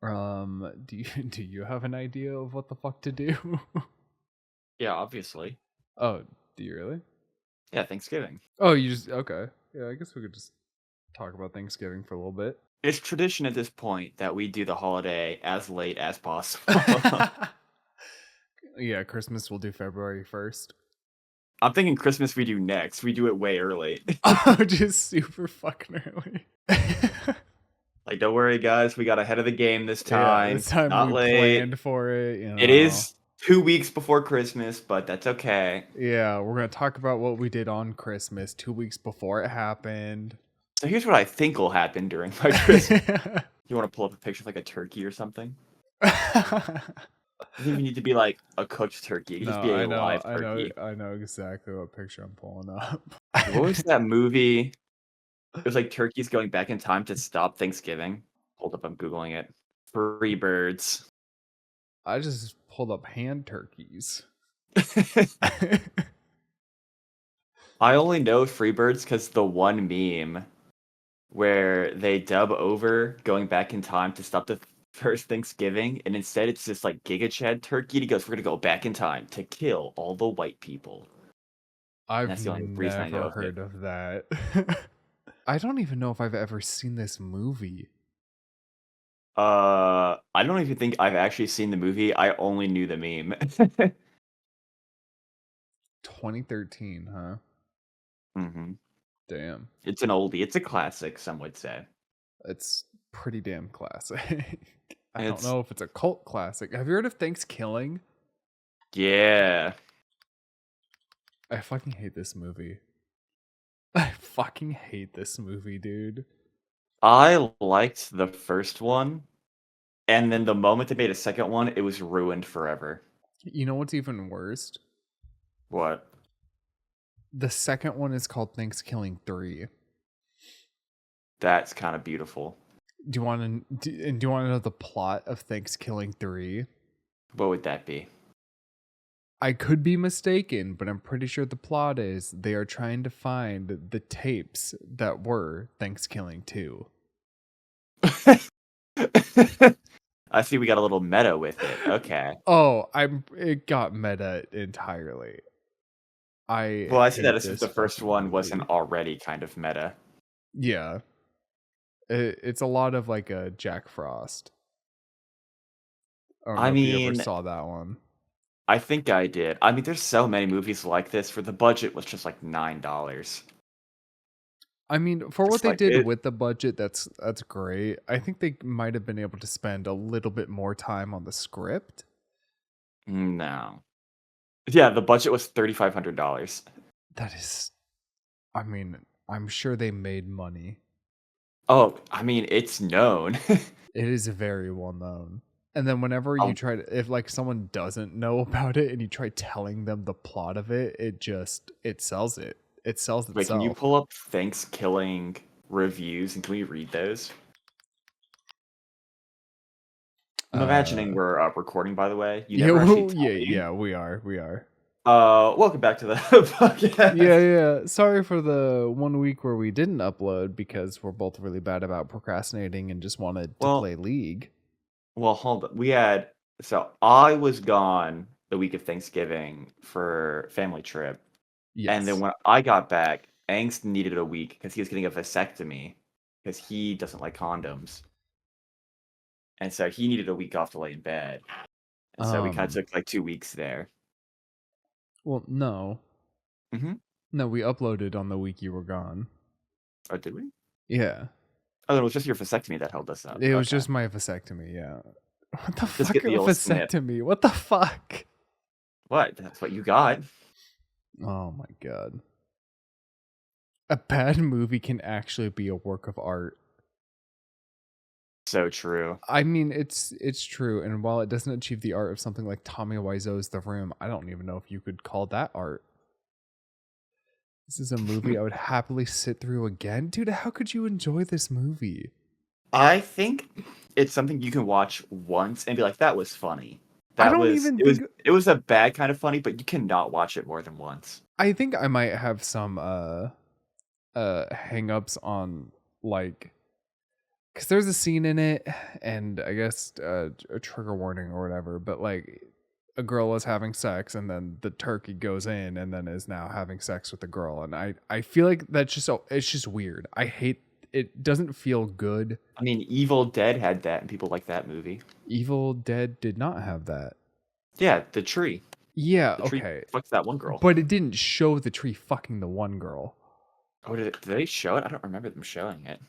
Do you have an idea of what the fuck to do? Yeah, obviously. Oh, do you really? Yeah, Thanksgiving. Oh, you just okay. Yeah, I guess we could just talk about Thanksgiving for a little bit. It's tradition at this point that we do the holiday as late as possible. Yeah, Christmas we'll do February 1st. I'm thinking Christmas we do next. We do it way early. Oh, just super fucking early. Like, don't worry, guys. We got ahead of the game this Yeah, time. this time Not we late. planned for it, It is 2 weeks before Christmas, but that's okay. Yeah, we're gonna talk about what we did on Christmas 2 weeks before it happened. So here's what I think will happen during my Christmas. You want to pull up a picture of like a turkey or something? Doesn't even need to be like a cooked turkey. It can just No, be I a know, live I know, turkey. I know exactly what picture I'm pulling up. What was that movie? It was like turkeys going back in time to stop Thanksgiving. Hold up, I'm Googling it. Free birds. I just pulled up hand turkeys. I only know Freebirds because the one meme where they dub over going back in time to stop the first Thanksgiving, and instead it's this like Giga Chad turkey. And he goes, "We're gonna go back in time to kill all the white people." And I've that's the only reason I know never of it. heard of that. I don't even know if I've ever seen this movie. I don't even think I've actually seen the movie. I only knew the meme. 2013, huh? hmm Damn. It's an oldie. It's a classic, some would say. It's pretty damn classic. I don't It's know if it's a cult classic. Have you heard of Thanksgiving? yeah. I fucking hate this movie. I fucking hate this movie, dude. I liked the first one, and then the moment they made a second one, it was ruined forever. You know what's even worst? What? The second one is called Thanksgiving 3. That's kind of beautiful. Do you want do you want to know the plot of Thanksgiving 3? What would that be? I could be mistaken, but I'm pretty sure the plot is they are trying to find the tapes that were Thanksgiving 2. I see we got a little meta with it. Okay. Oh, it got meta entirely. I Well, I see that hate as if this the first fucking one wasn't movie. already kind of meta. Yeah. It's a lot of like a Jack Frost. I don't I know if you ever mean, saw that one. I think I did. I mean, there's so many movies like this where the budget was just like $9. I mean, for what It's they like did it. with the budget, that's great. I think they might have been able to spend a little bit more time on the script. No. Yeah, the budget was $3,500. That is, I mean, I'm sure they made money. Oh, I mean, it's known. It is very well known. And then whenever you Um, try to, if like someone doesn't know about it and you try telling them the plot of it, it sells it. It sells Wait, can you itself. pull up Thanksgiving reviews and can we read those? I'm imagining Uh, we're recording, by the way. You yeah, never actually well, tell yeah, me. yeah, we are. Welcome back to the Yeah, podcast. yeah. Sorry for the 1 week where we didn't upload because we're both really bad about procrastinating and just wanted to Well, play League. hold on. So I was gone the week of Thanksgiving for family trip, and then Yes. when I got back, Angst needed a week because he was getting a vasectomy because he doesn't like condoms, and so he needed a week off to lay in bed, and so we kind of Um, took like 2 weeks there. well, no. Mm-hmm. No, we uploaded on the week you were gone. Oh, did we? Yeah. Oh, it was just your vasectomy that held us up. It was Okay. just my vasectomy, yeah. What the Just fuck get a the old snip. vasectomy? What the fuck? What? That's what you got. Oh my god. A bad movie can actually be a work of art. So true. I mean, it's true, and while it doesn't achieve the art of something like Tommy Wiseau's The Room, I don't even know if you could call that art. This is a movie I would happily sit through again. Dude, how could you enjoy this movie? I think it's something you can watch once and be like, "That was funny." I That don't was even it was think it was a bad kind of funny, but you cannot watch it more than once. I think I might have some hang-ups on like because there's a scene in it, and I guess a trigger warning or whatever, but like a girl is having sex, and then the turkey goes in, and then is now having sex with the girl, and I feel like that's just it's just weird. I hate it. Doesn't feel good. I mean, Evil Dead had that, and people like that movie. Evil Dead did not have that. Yeah, the tree. Yeah, The tree okay, fucks that one girl. but it didn't show the tree fucking the one girl. Oh, did they show it? I don't remember them showing it.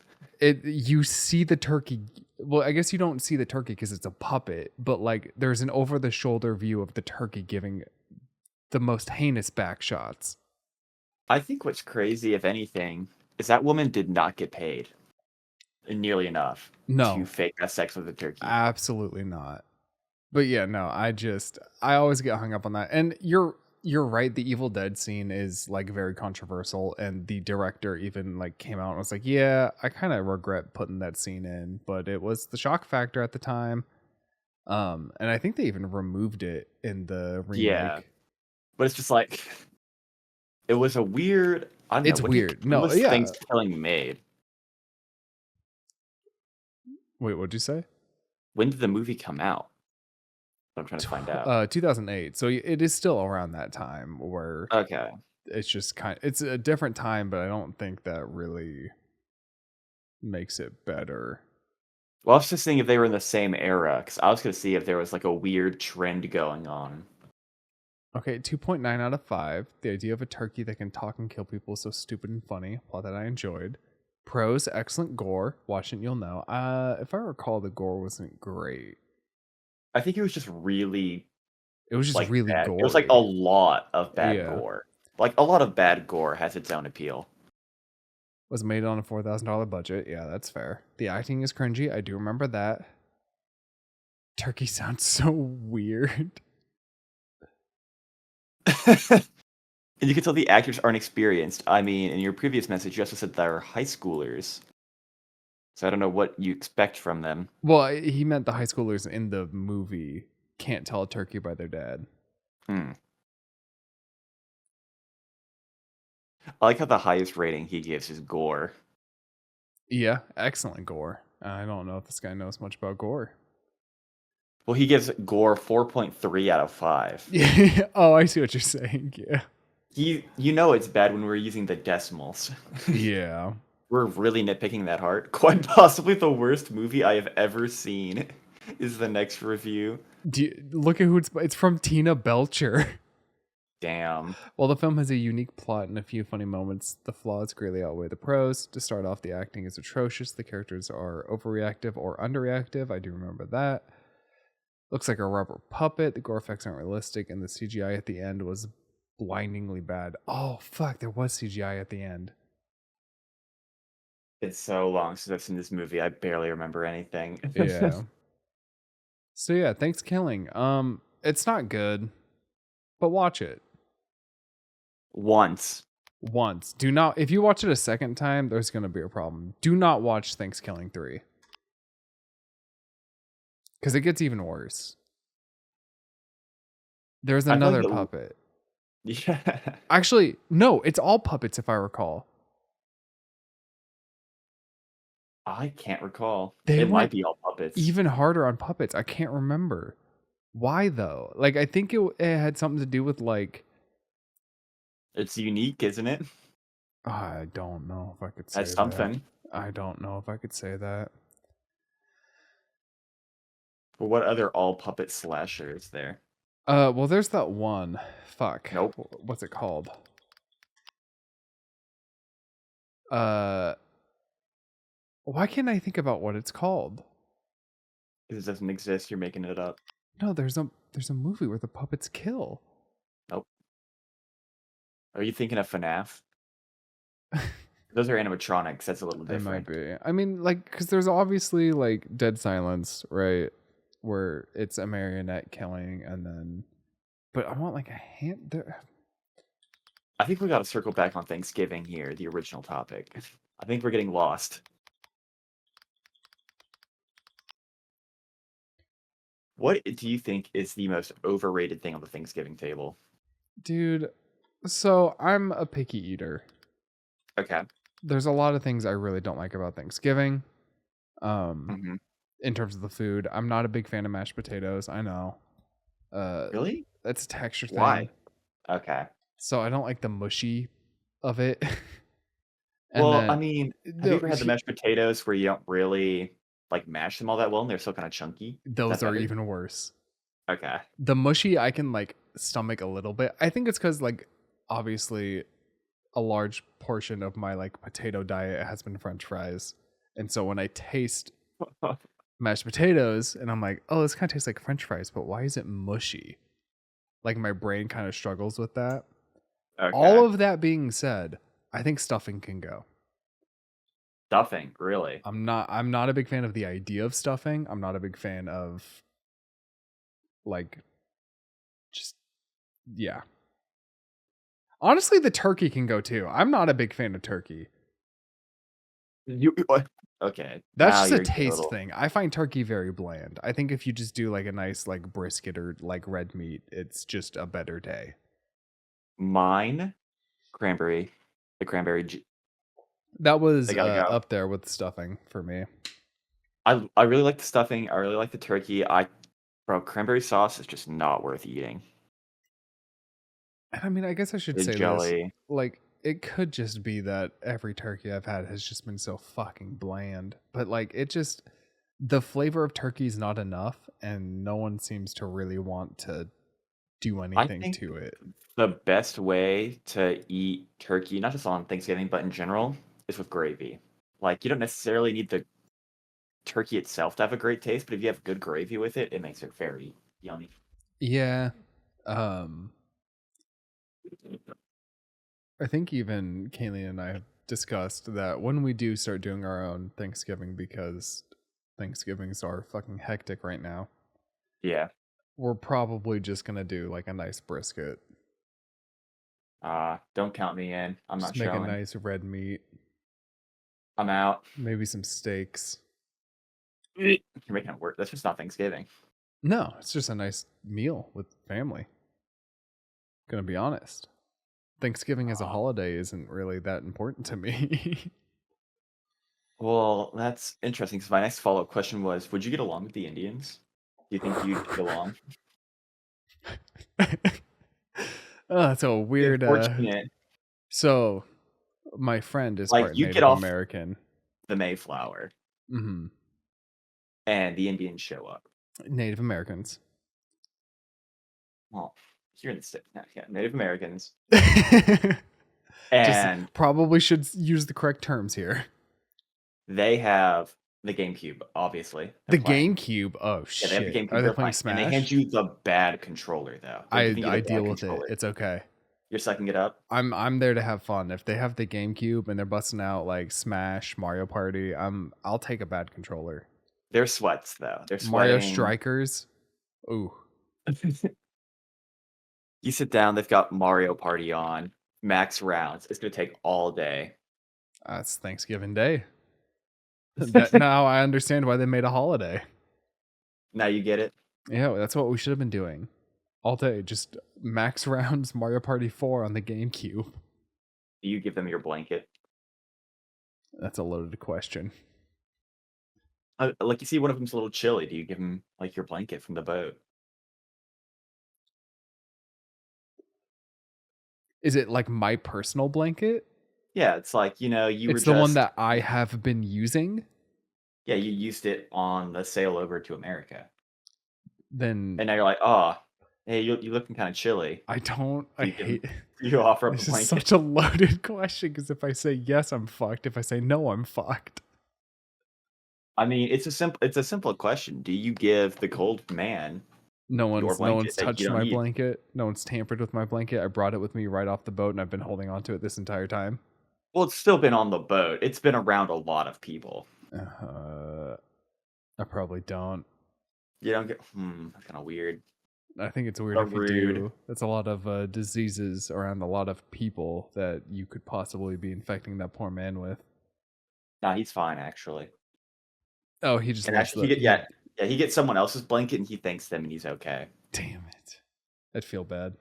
You see the turkey. Well, I guess you don't see the turkey because it's a puppet, but like there's an over the shoulder view of the turkey giving the most heinous back shots. I think what's crazy, if anything, is that woman did not get paid nearly enough No, to fake that sex with a turkey. absolutely not. But yeah, no, I always get hung up on that. And you're right, the Evil Dead scene is like very controversial, and the director even like came out and was like, "Yeah, I kind of regret putting that scene in, but it was the shock factor at the time." And I think they even removed it in the remake. Yeah. But it's just like it was a weird. I don't It's know. weird. When No, was yeah. Thanksgiving made? Wait, what'd you say? When did the movie come out? I'm trying to find out. 2008. So it is still around that time where Okay. it's just it's a different time, but I don't think that really makes it better. Well, I was just thinking if they were in the same era, because I was going to see if there was like a weird trend going on. Okay, 2.9 out of 5. The idea of a turkey that can talk and kill people is so stupid and funny. Plot that I enjoyed. Pros, excellent gore. Watch it, you'll know. If I recall, the gore wasn't great. I think it was just really It was just like really bad. gory. It was like a lot of bad Yeah. gore. Like a lot of bad gore has its own appeal. Was made on a $4,000 budget. Yeah, that's fair. The acting is cringy. I do remember that. Turkey sounds so weird. And you can tell the actors aren't experienced. I mean, in your previous message, you also said they're high schoolers. So I don't know what you expect from them. Well, he meant the high schoolers in the movie can't tell a turkey by their dad. I like how the highest rating he gives is gore. Yeah, excellent gore. I don't know if this guy knows much about gore. Well, he gives gore 4.3 out of 5. Yeah. Oh, I see what you're saying. Yeah. You know it's bad when we're using the decimals. Yeah. We're really nitpicking that hard. Quite possibly the worst movie I have ever seen is the next review. Look at who it's from Tina Belcher. Damn. While the film has a unique plot and a few funny moments, the flaws greatly outweigh the pros. To start off, the acting is atrocious. The characters are overreactive or underreactive. I do remember that. Looks like a rubber puppet. The gore effects aren't realistic, and the CGI at the end was blindingly bad. Oh, fuck, there was CGI at the end. It's so long since I've seen this movie, I barely remember anything. Yeah. So yeah, thanks killing. It's not good, but watch it. Once. Do not, if you watch it a second time, there's going to be a problem. Do not watch Thanksgiving 3. Because it gets even worse. There's another puppet. Yeah. Actually, no, it's all puppets if I recall. I can't recall. They It might went be all puppets. even harder on puppets. I can't remember. Why though? Like, I think it had something to do with like... It's unique, isn't it? I don't know if I could say That's something. that. I don't know if I could say that. But what other all puppet slasher is there? Well, there's that one. Fuck. Nope. What's it called? Why can't I think about what it's called? Because it doesn't exist, you're making it up. No, there's a movie where the puppets kill. Nope. Are you thinking of FNAF? Those are animatronics. That's a little different. It might be. I mean, like, because there's obviously like Dead Silence, right? Where it's a marionette killing, and then, but I want like a hand there. I think we got to circle back on Thanksgiving here, the original topic. I think we're getting lost. What do you think is the most overrated thing on the Thanksgiving table? Dude, so I'm a picky eater. Okay. There's a lot of things I really don't like about Thanksgiving. Hmm. In terms of the food, I'm not a big fan of mashed potatoes. I know. Uh, Really? that's a texture thing. Why? Okay. So I don't like the mushy of it. And Well, I then mean, have you no, ever had the mashed potatoes where you don't really like mash them all that well and they're still kind of chunky? Is that those are better? even worse. Okay. The mushy I can like stomach a little bit. I think it's because like obviously a large portion of my like potato diet has been French fries, and so when I taste mashed potatoes and I'm like, oh, this kind of tastes like French fries, but why is it mushy? Like my brain kind of struggles with that. All Okay. of that being said, I think stuffing can go. Stuffing, really? I'm not a big fan of the idea of stuffing. I'm not a big fan of like just yeah. Honestly, the turkey can go too. I'm not a big fan of turkey. You what? Okay. That's Now just a you're getting a taste little thing. I find turkey very bland. I think if you just do like a nice like brisket or like red meat, it's just a better day. mine. Cranberry. The cranberry. That They was gotta go. up there with stuffing for me. I really like the stuffing. I really like the turkey. Bro, cranberry sauce is just not worth eating. And I mean, I guess I should The say this. jelly. Like, it could just be that every turkey I've had has just been so fucking bland. But like, it just the flavor of turkey is not enough, and no one seems to really want to do I anything think to it. the best way to eat turkey, not just on Thanksgiving, but in general, is with gravy. Like, you don't necessarily need the turkey itself to have a great taste, but if you have good gravy with it, it makes it very yummy. Yeah. Um, I think even Kaylee and I have discussed that when we do start doing our own Thanksgiving, because Thanksgivings are fucking hectic right now, Yeah. we're probably just gonna do like a nice brisket. Don't count me in. I'm Just not make a showing. nice red meat, I'm out. maybe some steaks. You're making it work. That's just not Thanksgiving. No, it's just a nice meal with family. Gonna be honest. Thanksgiving as a Uh, holiday isn't really that important to me. well, that's interesting because my next follow-up question was, would you get along with the Indians? Do you think you'd get along? Oh, it's a The weird unfortunate, so my friend is like part you get Native off American. the Mayflower Hmm. and the Indians show up. Native Americans. Well, here in the state, yeah, Native Americans, Just and probably should use the correct terms here. they have the GameCube. Obviously, they're The playing. GameCube. Oh Yeah, they have the shit. Are GameCube. they They're playing playing, and they hand Smash? you the bad controller though. They're I giving you I the deal bad with it. controller. It's okay. You're sucking it up. I'm there to have fun. If they have the GameCube and they're busting out like Smash, Mario Party, I'll take a bad controller. They're sweats though. They're Mario sweating. Strikers. Ooh, You sit down. They've got Mario Party on max rounds. It's gonna take all day. that's Thanksgiving Day. That now I understand why they made a holiday. Now you get it. Yeah, that's what we should have been doing all day. Just max rounds Mario Party 4 on the GameCube. You give them your blanket. That's a loaded question. Like you see one of them's a little chilly. Do you give them like your blanket from the boat? Is it like my personal blanket? Yeah, it's like you were It's the one just that I have been using. yeah, you used it on the sail over to America, Then and now you're like, oh, hey, you looking kind of chilly. I don't. I Do you give 'em- hate. do you offer up a This is blanket? such a loaded question because if I say yes, I'm fucked. If I say no, I'm fucked. I mean, it's a simple question. Do you give the cold man No your one's no blanket one's that you touched don't my need? blanket. No one's tampered with my blanket. I brought it with me right off the boat and I've been holding on to it this entire time. Well, it's still been on the boat. It's been around a lot of people. Uh, I probably don't. You don't get that's kind of weird. I think it's weird So if you rude. do. That's a lot of diseases around a lot of people that you could possibly be infecting that poor man with. Nah, he's fine actually. Oh, he just And loves actually, he the get yeah, he gets someone else's blanket and he thanks them and he's okay. Damn it. I'd feel bad.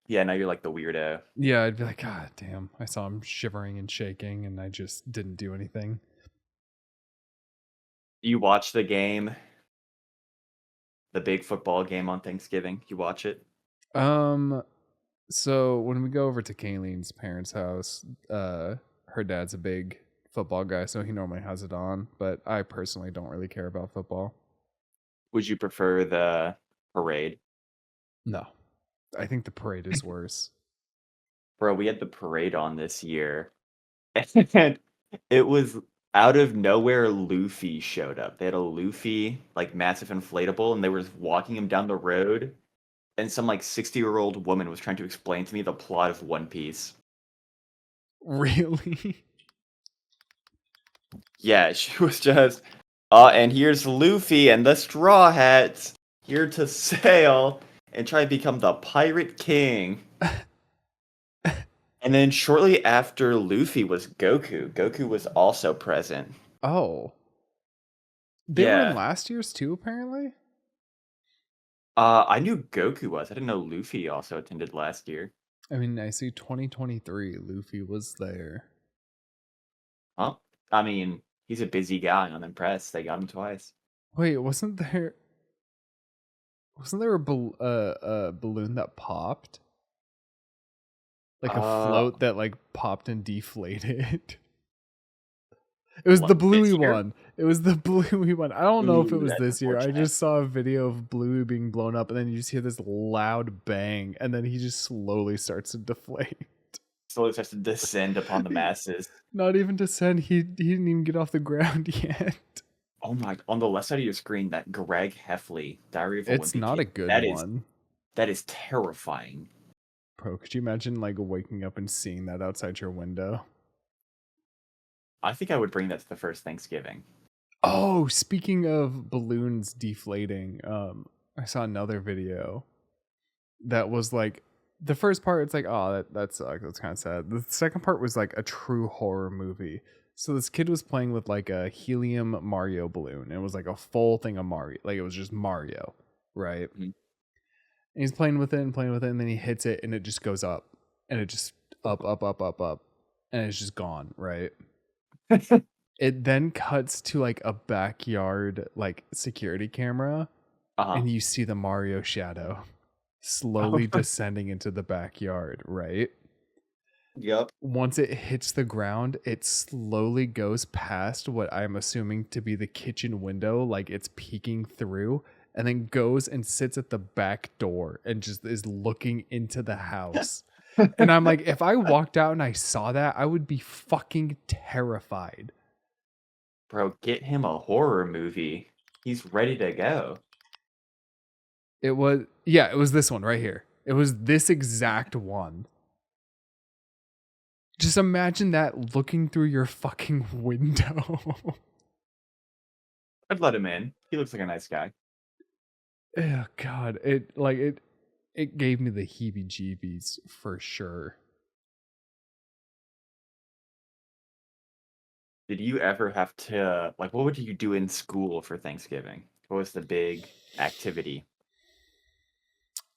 Yeah, now you're like the weirdo. Yeah, I'd be like, God damn. I saw him shivering and shaking and I just didn't do anything. You watch the game, the big football game on Thanksgiving. You watch it. Um, so when we go over to Kayleen's parents' house, her dad's a big football guy, so he normally has it on. But I personally don't really care about football. Would you prefer the parade? No, I think the parade is worse. Bro, we had the parade on this year, and it was out of nowhere. Luffy showed up. They had a Luffy, like massive inflatable, and they were just walking him down the road. And some like 60-year-old woman was trying to explain to me the plot of One Piece. Really? Yeah, she was just, and here's Luffy and the Straw Hats here to sail and try to become the Pirate King. And then shortly after Luffy was Goku. Goku was also present. Oh, they were in Yeah. last year's too, apparently. I knew Goku was. I didn't know Luffy also attended last year. I mean, I see 2023. Luffy was there. Well, I mean, he's a busy guy. I'm impressed. They got him twice. Wait, wasn't there a balloon that popped? Like a Uh, float that like popped and deflated. It was the what, bluey this year? one. It was the bluey one. I don't know if it Ooh, was that's this year. I unfortunate. just saw a video of Bluey being blown up, and then you just hear this loud bang, and then he just slowly starts to deflate. Slowly starts to descend upon the masses. Not even descend. He didn't even get off the ground yet. Oh my! On the left side of your screen, that Greg Heffley Diary of a It's Wimpy not Kid. a good That is one. terrifying. Bro, could you imagine like waking up and seeing that outside your window? I think I would bring that to the first Thanksgiving. Oh, speaking of balloons deflating, I saw another video that was like the first part. It's like, oh, that sucks. That's kind of sad. The second part was like a true horror movie. So this kid was playing with like a helium Mario balloon. It was like a full thing of Mario, like it was just Mario, right? Mhm. And he's playing with it and playing with it, and then he hits it, and it just goes up, and it just up, up, up, up, up, and it's just gone, right? It then cuts to like a backyard like security camera, Uh-huh. and you see the Mario shadow Oh, slowly descending into the backyard, right? yep. Once it hits the ground, it slowly goes past what I'm assuming to be the kitchen window, like it's peeking through, and then goes and sits at the back door and just is looking into the house. And I'm like, if I walked out and I saw that, I would be fucking terrified. Bro, get him a horror movie. He's ready to go. It was this one right here. It was this exact one. Just imagine that looking through your fucking window. I'd let him in. He looks like a nice guy. Oh god, it gave me the heebie-jeebies for sure. Did you ever have to like what would you do in school for Thanksgiving? What was the big activity?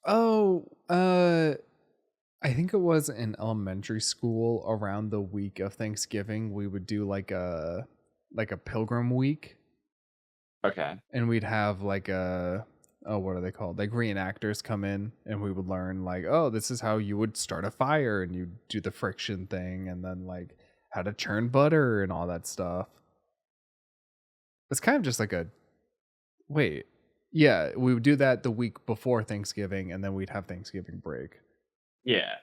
Oh, I think it was in elementary school around the week of Thanksgiving, we would do like a pilgrim week, Okay. and we'd have like a oh, what are they called? Like reenactors come in, and we would learn like, oh, this is how you would start a fire, and you do the friction thing, and then like how to churn butter and all that stuff. It's kind of just like a wait. Yeah, we would do that the week before Thanksgiving, and then we'd have Thanksgiving break. Yeah.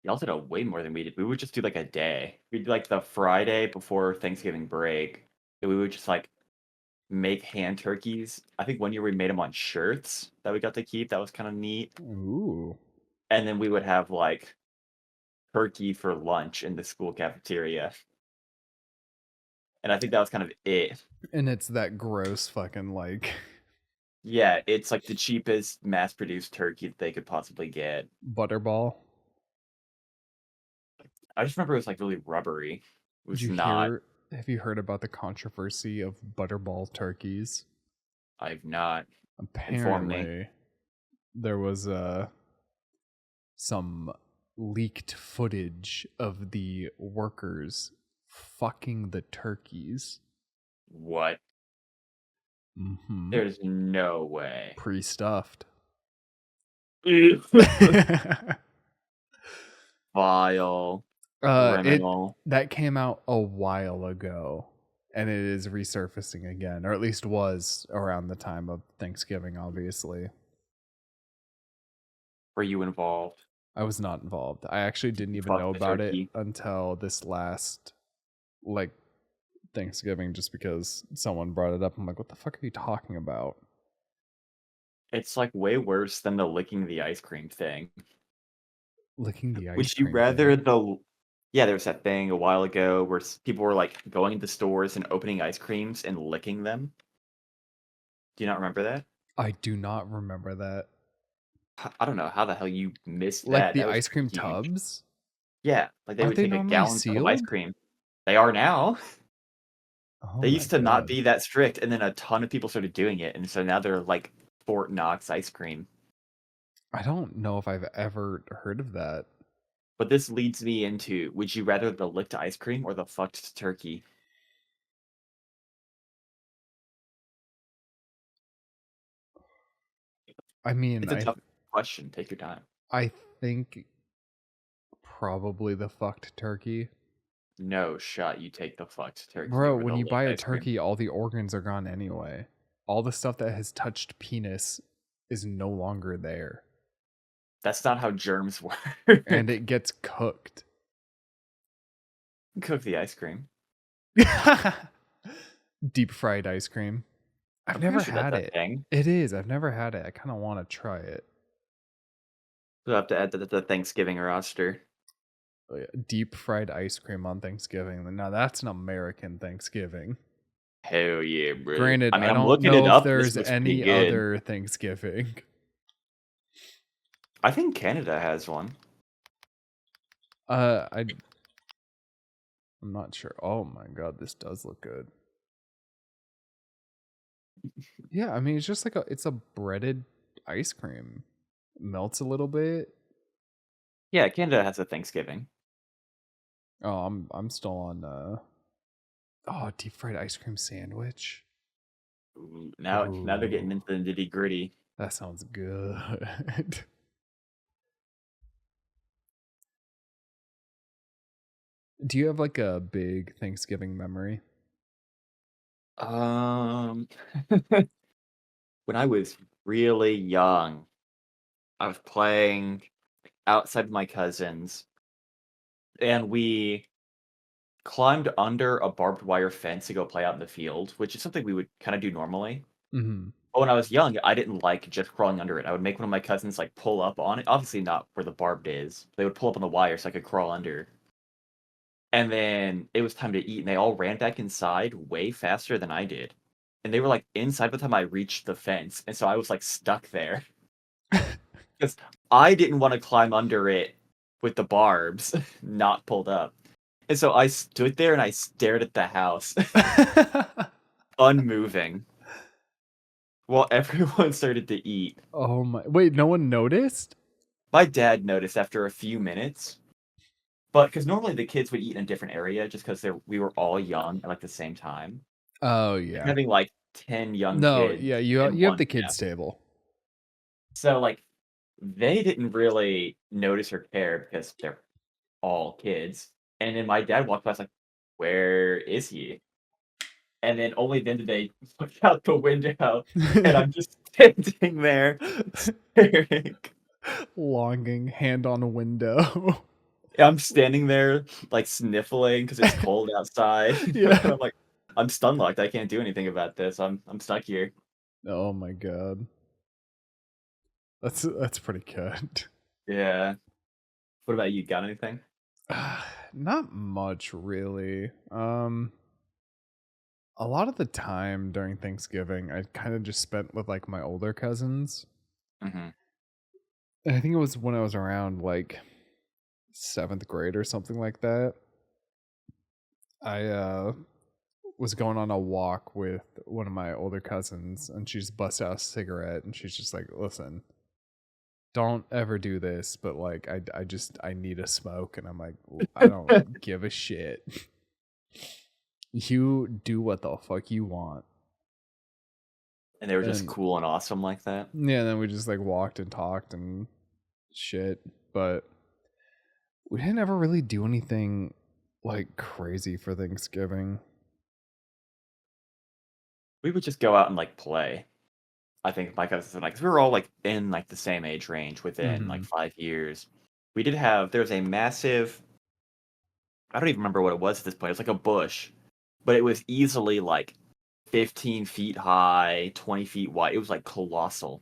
Y'all did a way more than we did. We would just do like a day. We'd do like the Friday before Thanksgiving break. And we would just like make hand turkeys. I think one year we made them on shirts that we got to keep. That was kind of neat. Ooh. And then we would have like turkey for lunch in the school cafeteria. And I think that was kind of it. And it's that gross fucking like Yeah, it's like the cheapest mass produced turkey that they could possibly get. butterball. I just remember it was like really rubbery. It Did was you not. hear? Have you heard about the controversy of butterball turkeys? I've not informed me. Apparently, there was some leaked footage of the workers fucking the turkeys. What? Mm-hmm. There's no way. Pre-stuffed. Vile. It Criminal. that came out a while ago, and it is resurfacing again, or at least was around the time of Thanksgiving. Obviously, Were you involved? I was not involved. I actually didn't even Fuck know the about it turkey. until this last, like, Thanksgiving, just because someone brought it up. I'm like, what the fuck are you talking about? It's like way worse than the licking the ice cream thing. Licking the ice Would you cream rather thing. the Yeah, there was that thing a while ago where people were like going into stores and opening ice creams and licking them. Do you not remember that? I do not remember that. I don't know how the hell you missed Like that. the That was ice pretty cream huge. tubs. Yeah, like they Aren't would they take a normally gallon tub of ice sealed? cream. They are now. Oh They my used to not god. be that strict, and then a ton of people started doing it, and so now they're like Fort Knox ice cream. I don't know if I've ever heard of that. But this leads me into: would you rather the licked ice cream or the fucked turkey? I mean, It's a tough question. Take your time. I think probably the fucked turkey. No shot you take the fucked turkey Bro, over when the you buy licked a ice cream. turkey, all the organs are gone anyway. All the stuff that has touched penis is no longer there. That's not how germs And work. it gets cooked. Cook the ice cream. Deep fried ice cream. I've I'm pretty never sure that's had a it. thing. It is. I've never had it. I kind of want to try it. We'll have to add that to the Thanksgiving roster. Oh, yeah. Deep fried ice cream on Thanksgiving. Now that's an American Thanksgiving. Hell yeah, bro. Granted, I mean, I I'm don't looking it know if up. This there's looks pretty any good. other Thanksgiving. I think Canada has one. I'm not sure. Oh my god, this does look good. Yeah, I mean it's just like it's a breaded ice cream. Melts a little bit. Yeah, Canada has a Thanksgiving. Oh, I'm still on oh, deep fried ice cream sandwich. Ooh, now they're Ooh, getting into the nitty gritty. that sounds good. Do you have like a big Thanksgiving memory? Um, when I was really young, I was playing outside with my cousins, and we climbed under a barbed wire fence to go play out in the field, which is something we would kind of do normally. Mm-hmm. But when I was young, I didn't like just crawling under it. I would make one of my cousins like pull up on it. Obviously not where the barbed is. They would pull up on the wire so I could crawl under. And then it was time to eat, and they all ran back inside way faster than I did. And they were like inside by the time I reached the fence, and so I was like stuck there because I didn't want to climb under it with the barbs not pulled up. And so I stood there and I stared at the house, unmoving, while everyone started to eat. Oh my, wait, no one noticed? My dad noticed after a few minutes, but because normally the kids would eat in a different area just because we were all young at like the same time. Oh And yeah. having like 10 young No, kids yeah, in you have one, the yeah. kids table. So like they didn't really notice or care because they're all kids. And then my dad walked past like, where is he? And then only then did they look out the window, and I'm just standing there staring. Longing, hand on a window. I'm standing there like sniffling because it's cold outside. And Yeah. I'm like, I'm stun locked. I can't do anything about this. I'm stuck here. Oh my god. That's pretty good. Yeah. What about you? Got anything? Not much really. A lot of the time during Thanksgiving I kind of just spent with like my older cousins. Hmm. And I think it was when I was around like 7th grade or something like that. I was going on a walk with one of my older cousins and she just busted out a cigarette and she's just like, listen, don't ever do this, but like I need a smoke. And I'm like, I don't give a shit. You do what the fuck you want. And they were just And cool and awesome like that. yeah, and then we just like walked and talked and shit. But we didn't ever really do anything like crazy for Thanksgiving. We would just go out and like play. I think my cousins and I, because we were all like in like the same age range within like Mm-hmm. 5 years. We did have there's a massive. I don't even remember what it was at this point. It was like a bush, but it was easily like 15 feet high, 20 feet wide. It was like colossal.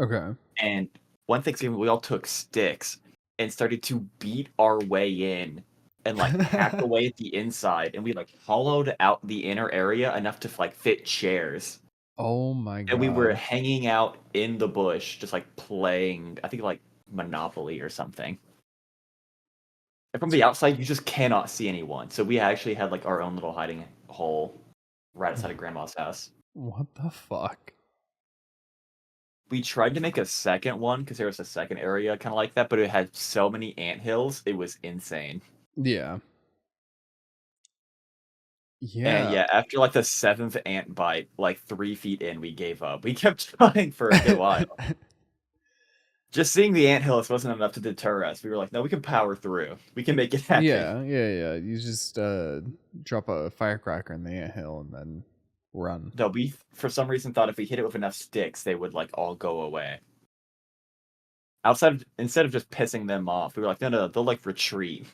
Okay. And one Thanksgiving, we all took sticks and started to beat our way in and like hack away at the inside. And we like hollowed out the inner area enough to like fit chairs. Oh my And we were god. hanging out in the bush, just like playing, I think like Monopoly or something. And from the outside, you just cannot see anyone. So we actually had like our own little hiding hole right outside of Grandma's house. What the fuck? We tried to make a second one because there was a second area kind of like that, but it had so many anthills, it was insane. Yeah. And Yeah. yeah, after like the seventh ant bite, like 3 feet in, we gave up. We kept trying for a good while. Just seeing the anthills wasn't enough to deter us. We were like, no, we can power through. We can make it happen. Yeah. You just drop a firecracker in the anthill and then run. Though we, for some reason, thought if we hit it with enough sticks, they would like all go away. Instead of just pissing them off, we were like, no, they'll like retreat.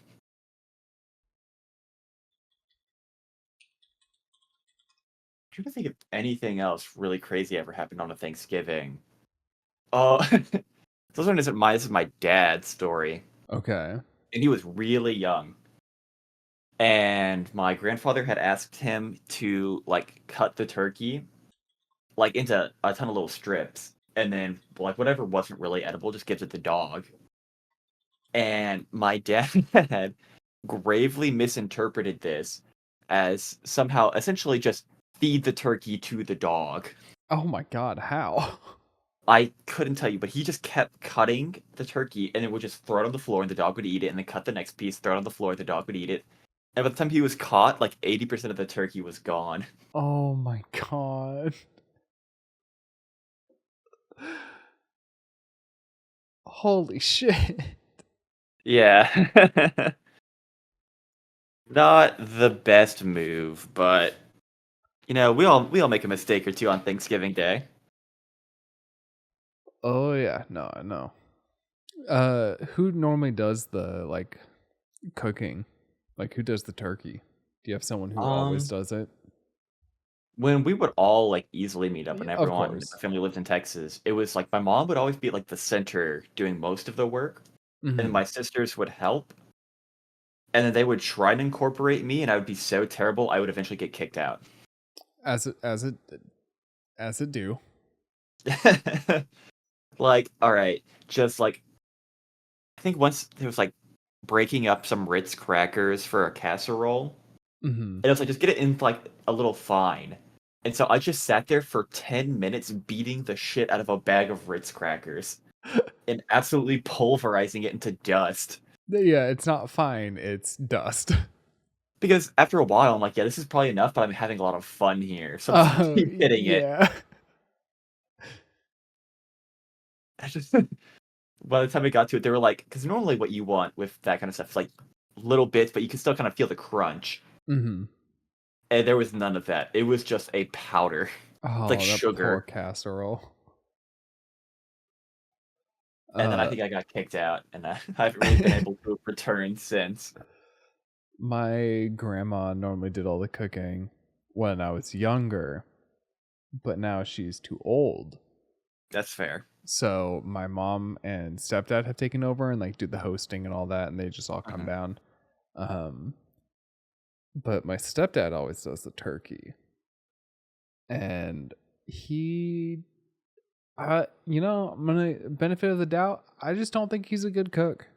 I'm trying to think if anything else really crazy ever happened on a Thanksgiving. Oh, this is my dad's story, Okay. and he was really young. And my grandfather had asked him to like cut the turkey like into a ton of little strips, and then like whatever wasn't really edible, just gives it the dog. And my dad had gravely misinterpreted this as somehow essentially just feed the turkey to the dog. Oh my god, how? I couldn't tell you, but he just kept cutting the turkey and it would just throw it on the floor and the dog would eat it, and then cut the next piece, throw it on the floor, the dog would eat it. And by the time he was caught, like 80% of the turkey was gone. Oh my god. Holy shit. Yeah. Not the best move, but we all make a mistake or two on Thanksgiving Day. Oh yeah, no, I know. Who normally does the like cooking? Like who does the turkey? Do you have someone who always Um, does it? when we would all like easily meet up and Of everyone in course. our family lived in Texas, it was like my mom would always be like the center doing most of the work, and Hmm. my sisters would help, and then they would try to incorporate me, and I would be so terrible I would eventually get kicked out. As it do. Like, all right, just like I think once there was like breaking up some Ritz crackers for a casserole. Hmm. And it was like, just get it in like a little fine. And so I just sat there for 10 minutes beating the shit out of a bag of Ritz crackers and absolutely pulverizing it into dust. Yeah, it's not fine. It's dust. Because after a while, I'm like, yeah, this is probably enough, but I'm having a lot of fun here. So I'm just Oh keep hitting it. yeah. I just, by the time I got to it, they were like, because normally what you want with that kind of stuff is like little bits, but you can still kind of feel the crunch. Hmm. And there was none of that. It was just a powder. It's like Oh, that poor sugar. casserole. And then I Uh, think I got kicked out, and I haven't really been able to return since. my grandma normally did all the cooking when I was younger, but now she's too old. That's fair. So my mom and stepdad have taken over and like do the hosting and all that, and they just all come Mhm. down. Um, but my stepdad always does the turkey, and he, I'm gonna benefit of the doubt. I just don't think he's a good cook.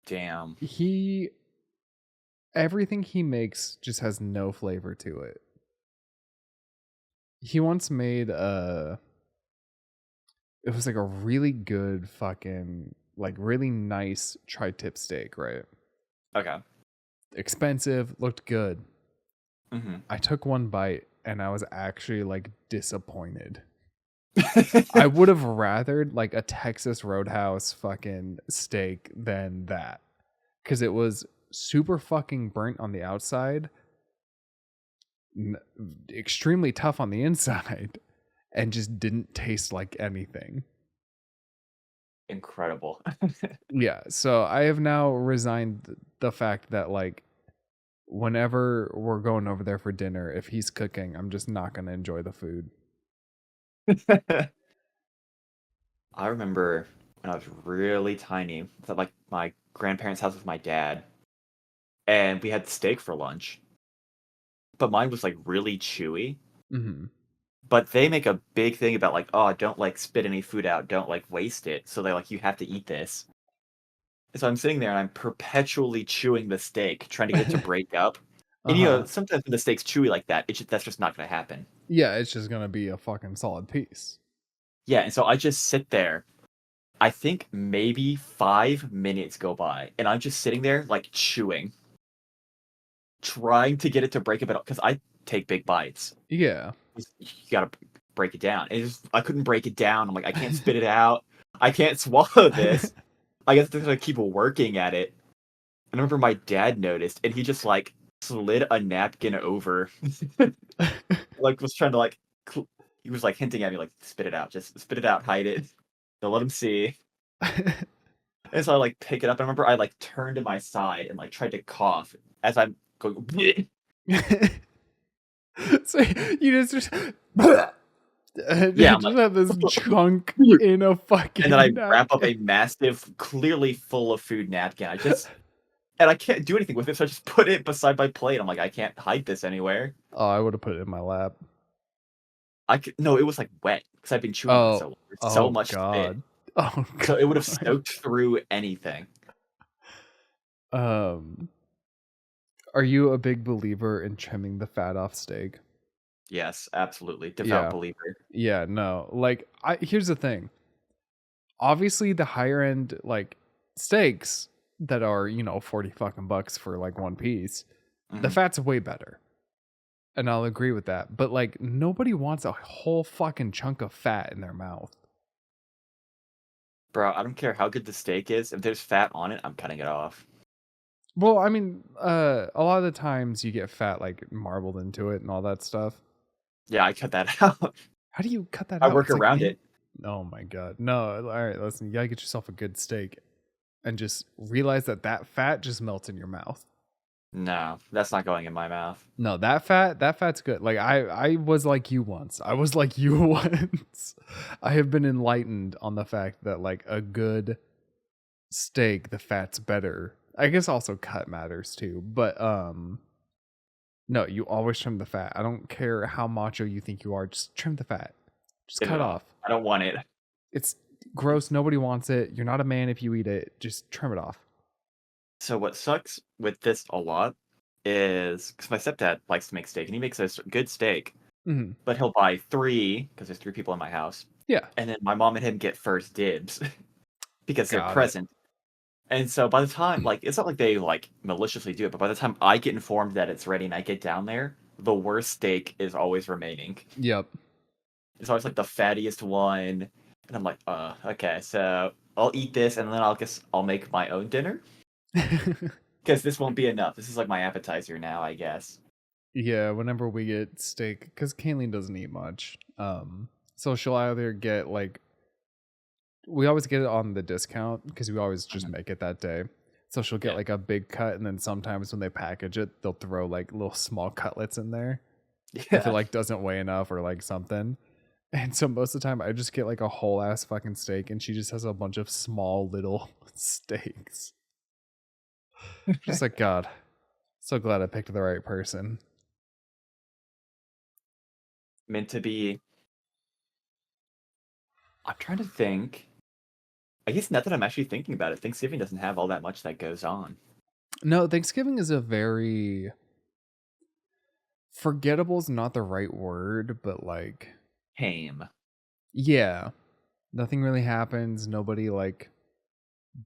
Damn. He Everything he makes just has no flavor to it. He once made it was like a really good fucking like really nice tri-tip steak, right? Okay. Expensive, looked good. Hmm. I took one bite and I was actually like disappointed. I would have rathered like a Texas Roadhouse fucking steak than that, because it was super fucking burnt on the outside, extremely tough on the inside, and just didn't taste like anything. Incredible. Yeah, so I have now resigned the fact that like whenever we're going over there for dinner, if he's cooking, I'm just not going to enjoy the food. I remember when I was really tiny, I was at like my grandparents' house with my dad, and we had steak for lunch. But mine was like really chewy. Mm-hmm. But they make a big thing about like, oh, don't like spit any food out, don't like waste it. So they're like, you have to eat this. So I'm sitting there and I'm perpetually chewing the steak, trying to get it to break up. And Uh-huh. sometimes when the steak's chewy like that, that's just not gonna happen. Yeah, it's just going to be a fucking solid piece. Yeah, and so I just sit there. I think maybe 5 minutes go by, and I'm just sitting there like chewing, trying to get it to break a bit because I take big bites. Yeah. You gotta break it down. And I couldn't break it down. I'm like, I can't spit it out. I can't swallow this. I guess they're gonna keep working at it. And I remember my dad noticed, and he just like slid a napkin over, like was trying to like, he was like hinting at me like, spit it out, just spit it out, hide it, don't let him see. And so I like pick it up. I remember I like turned to my side and like tried to cough as I'm going. Bleh. So you just and Yeah, you I'm just like, have this chunk in a fucking and then I napkin. wrap up a massive, clearly full of food napkin. And I can't do anything with it, so I just put it beside my plate. I'm like, I can't hide this anywhere. Oh, I would have put it in my lap. No, it was like wet because I've been chewing on it so long. There's so Oh much spit, god. Oh so it would have god. soaked through anything. Are you a big believer in trimming the fat off steak? Yes, absolutely, devout Yeah. believer. Yeah, no. Like here's the thing. Obviously the higher end like steaks that are, 40 fucking bucks for like one piece, the Mhm. fat's way better. And I'll agree with that. But like nobody wants a whole fucking chunk of fat in their mouth. Bro, I don't care how good the steak is. If there's fat on it, I'm cutting it off. Well, I mean, a lot of the times you get fat like marbled into it and all that stuff. Yeah, I cut that out. How do you cut that I out? work It's like around it. oh my god. No, all right, listen, you gotta get yourself a good steak and just realize that that fat just melts in your mouth. No, that's not going in my mouth. No, that fat's good. Like I was like you once. I was like you once. I have been enlightened on the fact that like a good steak, the fat's better. I guess also cut matters too, but no, you always trim the fat. I don't care how macho you think you are, just trim the fat. Just Get cut it off. off. I don't want it. It's gross. Nobody wants it. You're not a man if you eat it. Just trim it off. So what sucks with this a lot is because my stepdad likes to make steak and he makes a good steak, Hmm. but he'll buy three because there's three people in my house, Yeah. and then my mom and him get first dibs because they're Got it. present. And so by the time, like, it's not like they like maliciously do it, but by the time I get informed that it's ready and I get down there, the worst steak is always remaining. Yep. It's always like the fattiest one, and I'm like, okay, so I'll eat this, and then I'll make my own dinner because this won't be enough. This is like my appetizer now, I guess. Yeah, whenever we get steak, because Kayleen doesn't eat much. So she'll either get like we always get it on the discount because we always just Mhm. make it that day. So she'll get Yeah. like a big cut, and then sometimes when they package it, they'll throw like little small cutlets in there if it Yeah. like doesn't weigh enough or like something. And so most of the time, I just get like a whole ass fucking steak, and she just has a bunch of small little steaks. Just like God, so glad I picked the right person. Meant to be. I'm trying to think. I guess now that I'm actually thinking about it, Thanksgiving doesn't have all that much that goes on. No, Thanksgiving is a very forgettable is not the right word, but like Tame. yeah, nothing really happens. Nobody like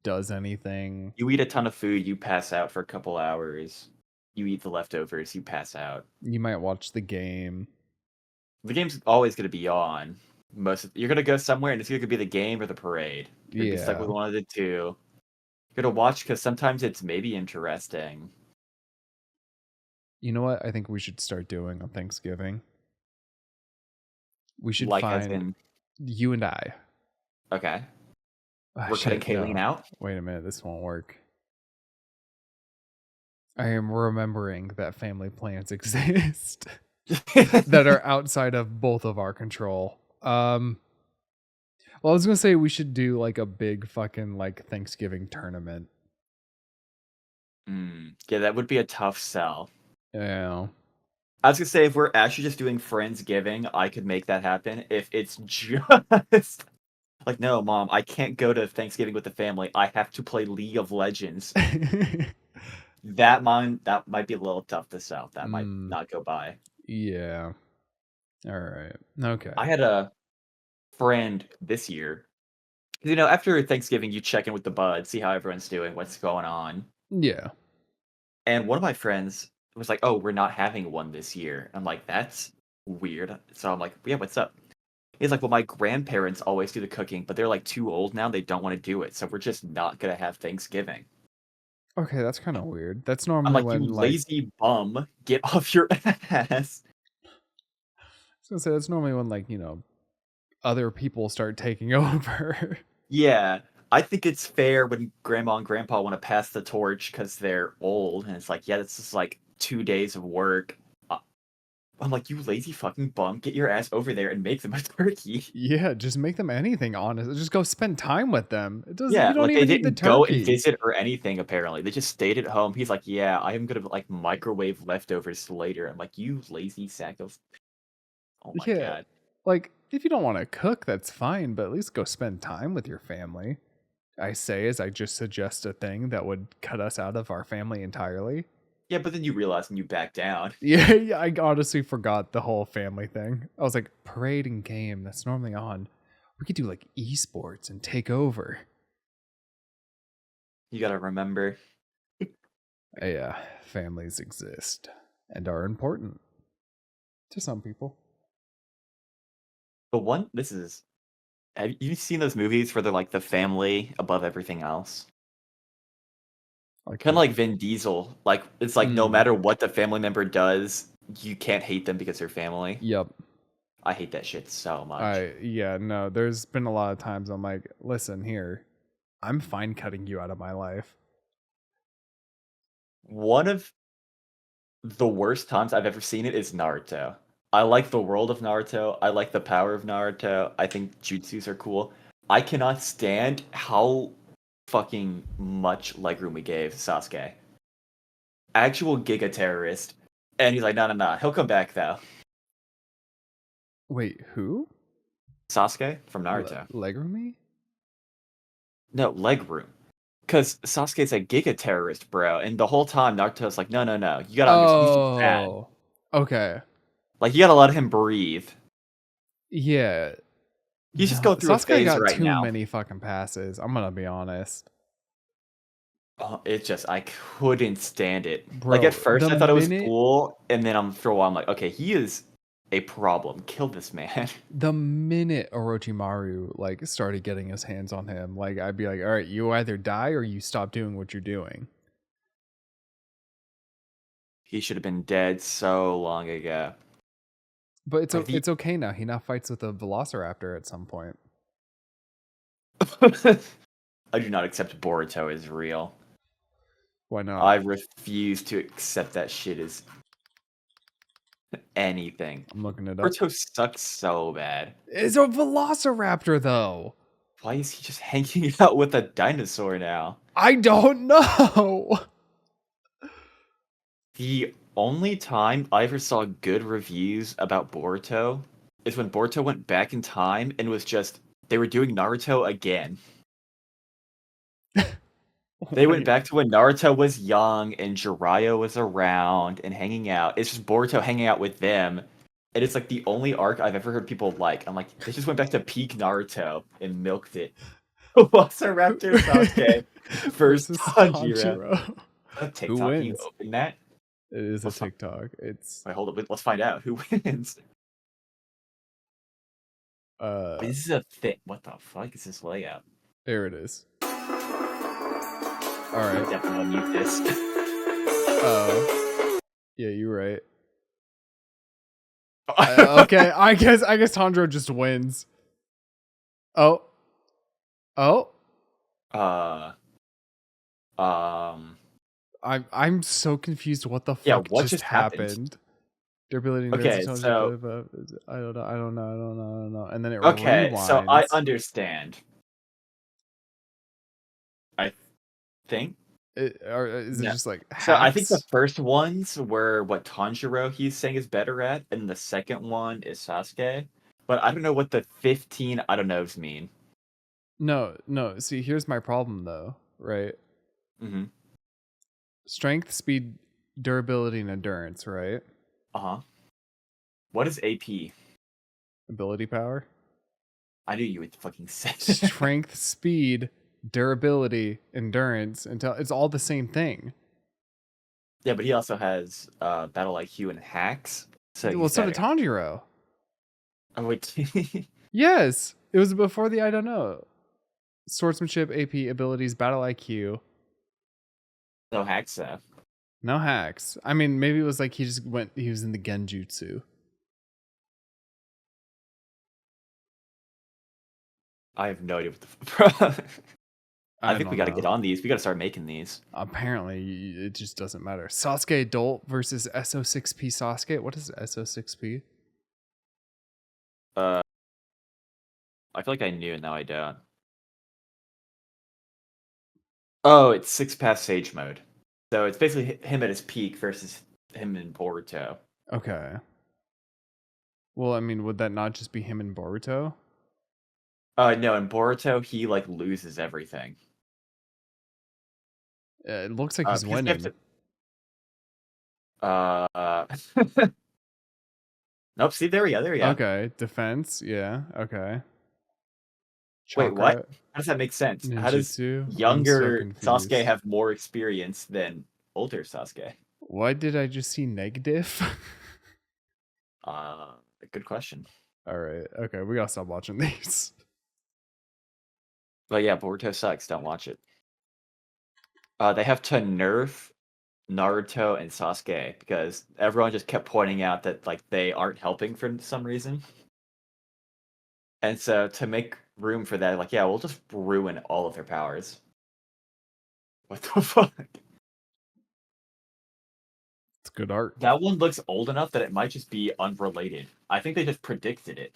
does anything. You eat a ton of food, you pass out for a couple hours. You eat the leftovers, you pass out. You might watch the game. The game's always gonna be on. You're gonna go somewhere, and it's either gonna be the game or the parade. You're gonna be stuck with Yeah. one of the two. You're gonna watch because sometimes it's maybe interesting. You know what I think we should start doing on Thanksgiving? We should Like as find in, you and I. okay, Oh, we're cutting shit, Kayleen no. out. Wait a minute, this won't work. I am remembering that family plans exist that are outside of both of our control. Well, I was gonna say we should do like a big fucking like Thanksgiving tournament. Yeah, that would be a tough sell. Yeah. I was gonna say if we're actually just doing Friendsgiving, I could make that happen. If it's just like, no, mom, I can't go to Thanksgiving with the family. I have to play League of Legends. That might be a little tough to sell. That might not go by. Yeah. All right. Okay. I had a friend this year. After Thanksgiving, you check in with the bud, see how everyone's doing, what's going on. Yeah. And one of my friends was like, "Oh, we're not having one this year." I'm like, "That's weird." So I'm like, "Yeah, what's up?" He's like, "Well, my grandparents always do the cooking, but they're like too old now. They don't want to do it, so we're just not gonna have Thanksgiving." Okay, that's kind of weird. That's I'm normally like, "You when like lazy bum, get off your ass." I was gonna say that's normally when like, other people start taking over. Yeah, I think it's fair when grandma and grandpa want to pass the torch because they're old, and it's like, yeah, this is like 2 days of work. Uh, I'm like, you lazy fucking bum, get your ass over there and make them a turkey. Yeah, just make them anything, honest. Just go spend time with them. It doesn't Yeah, you don't like they even need the didn't go and turkey. visit or anything, apparently. They just stayed at home. He's like, yeah, I am gonna like microwave leftovers later. I'm like, you lazy sack of. Oh my Yeah. god. Like if you don't want to cook, that's fine, but at least go spend time with your family. I say as I just suggest a thing that would cut us out of our family entirely. Yeah, but then you realize and you back down. Yeah, yeah, I honestly forgot the whole family thing. I was like, parade and game, that's normally on. We could do like esports and take over. You gotta remember. Yeah, families exist and are important to some people. But one, this is. Have you seen those movies where they're like the family above everything else? Like Kind of the like Vin Diesel. Like it's like no matter what the family member does, you can't hate them because they're family. Yep. I hate that shit so much. No, there's been a lot of times I'm like, listen here, I'm fine cutting you out of my life. One of the worst times I've ever seen it is Naruto. I like the world of Naruto. I like the power of Naruto. I think jutsus are cool. I cannot stand how fucking much legroom we gave Sasuke. Actual giga terrorist. And he's like, no, no, no. He'll come back though. Wait, who? Sasuke from Naruto. Legrumi? No, legroom. Because Sasuke's a giga terrorist, bro. And the whole time, Naruto's like, no, no, no. You gotta understand. He's just bad. Okay. Like, you gotta let him breathe. Yeah. He's just going through a Sasuke phase got right too now. many fucking passes. I'm gonna be honest. Oh, I couldn't stand it. Bro, Like, at first, the I thought it was minute cool. And then for a while, I'm like, okay, he is a problem. Kill this man. the minute Orochimaru like started getting his hands on him, like I'd be like, all right, you either die or you stop doing what you're doing. He should have been dead so long ago. But it's Like, it's okay now. He now fights with a Velociraptor at some point. I do not accept Boruto as real. Why not? I refuse to accept that shit as anything. I'm looking it up. Boruto sucks so bad. It's a Velociraptor though. Why is he just hanging out with a dinosaur now? I don't know. The only time I ever saw good reviews about Boruto is when Boruto went back in time and was just they were doing Naruto again. They went back to when Naruto was young and Jiraiya was around and hanging out. It's just Boruto hanging out with them. And it's like the only arc I've ever heard people like. I'm like, they just went back to peak Naruto and milked it. Velociraptor Sasuke versus Tanjiro. A TikTok, Who you wins? open that? It is a Let's TikTok. It's Wait, hold up. Let's find out who wins. Uh, This is a thing. What the fuck is this layout? there it is. All I'm right. definitely gonna mute this. Oh, yeah, you're right. Okay, I guess Tandro just wins. Oh, oh. Um. I'm so confused. What the Yeah. fuck What just just happened? happened? Durability and Okay. resistance. So. I don't know. I don't know. I don't know. I don't know. And then it Okay. So I rewinds. understand. I think. Or is it No. just like So I think the hacks? first ones were what Tanjiro he's saying is better at, and the second one is Sasuke. But I don't know what the 15 I don't knows mean. No, no. See, here's my problem though. Right? Mm-hmm. Strength, speed, durability, and endurance. Right? Uh-huh. What is AP? Ability power. I knew you would fucking say it. Strength, speed, durability, endurance. Until it's all the same thing. Yeah, but he also has battle IQ and hacks, so Well, he's so did better. Tanjiro. Oh wait. Yes, it was before the I don't know. Swordsmanship, AP, abilities, battle IQ. No hacks though. No hacks. I mean, maybe it was like he just went. He was in the genjutsu. I have no idea what the I I think we don't gotta get know. on these. We gotta start making these. Apparently, it just doesn't matter. Sasuke adult versus SO6P Sasuke. What is SO6P? Uh I feel like I knew and now I don't. Oh, it's 6 pass sage mode. So it's basically him at his peak versus him in Boruto. Okay. Well, I mean, would that not just be him and Boruto? No, in Boruto he like loses everything. It looks like he's Because they have winning. to Nope, see there we go, there we go. Okay, defense. Yeah. Okay. Wait, what? Chakra, How does that make sense? How does ninjutsu. I'm so younger Sasuke confused. have more experience than older Sasuke? Why did I just see negative? Uh, Good question. All right. Okay, we gotta stop watching these. But yeah, Boruto sucks. Don't watch it. They have to nerf Naruto and Sasuke because everyone just kept pointing out that like they aren't helping for some reason. And so to make room for that, like yeah, we'll just ruin all of their powers. What the fuck? It's good art. That one looks old enough that it might just be unrelated. I think they just predicted it.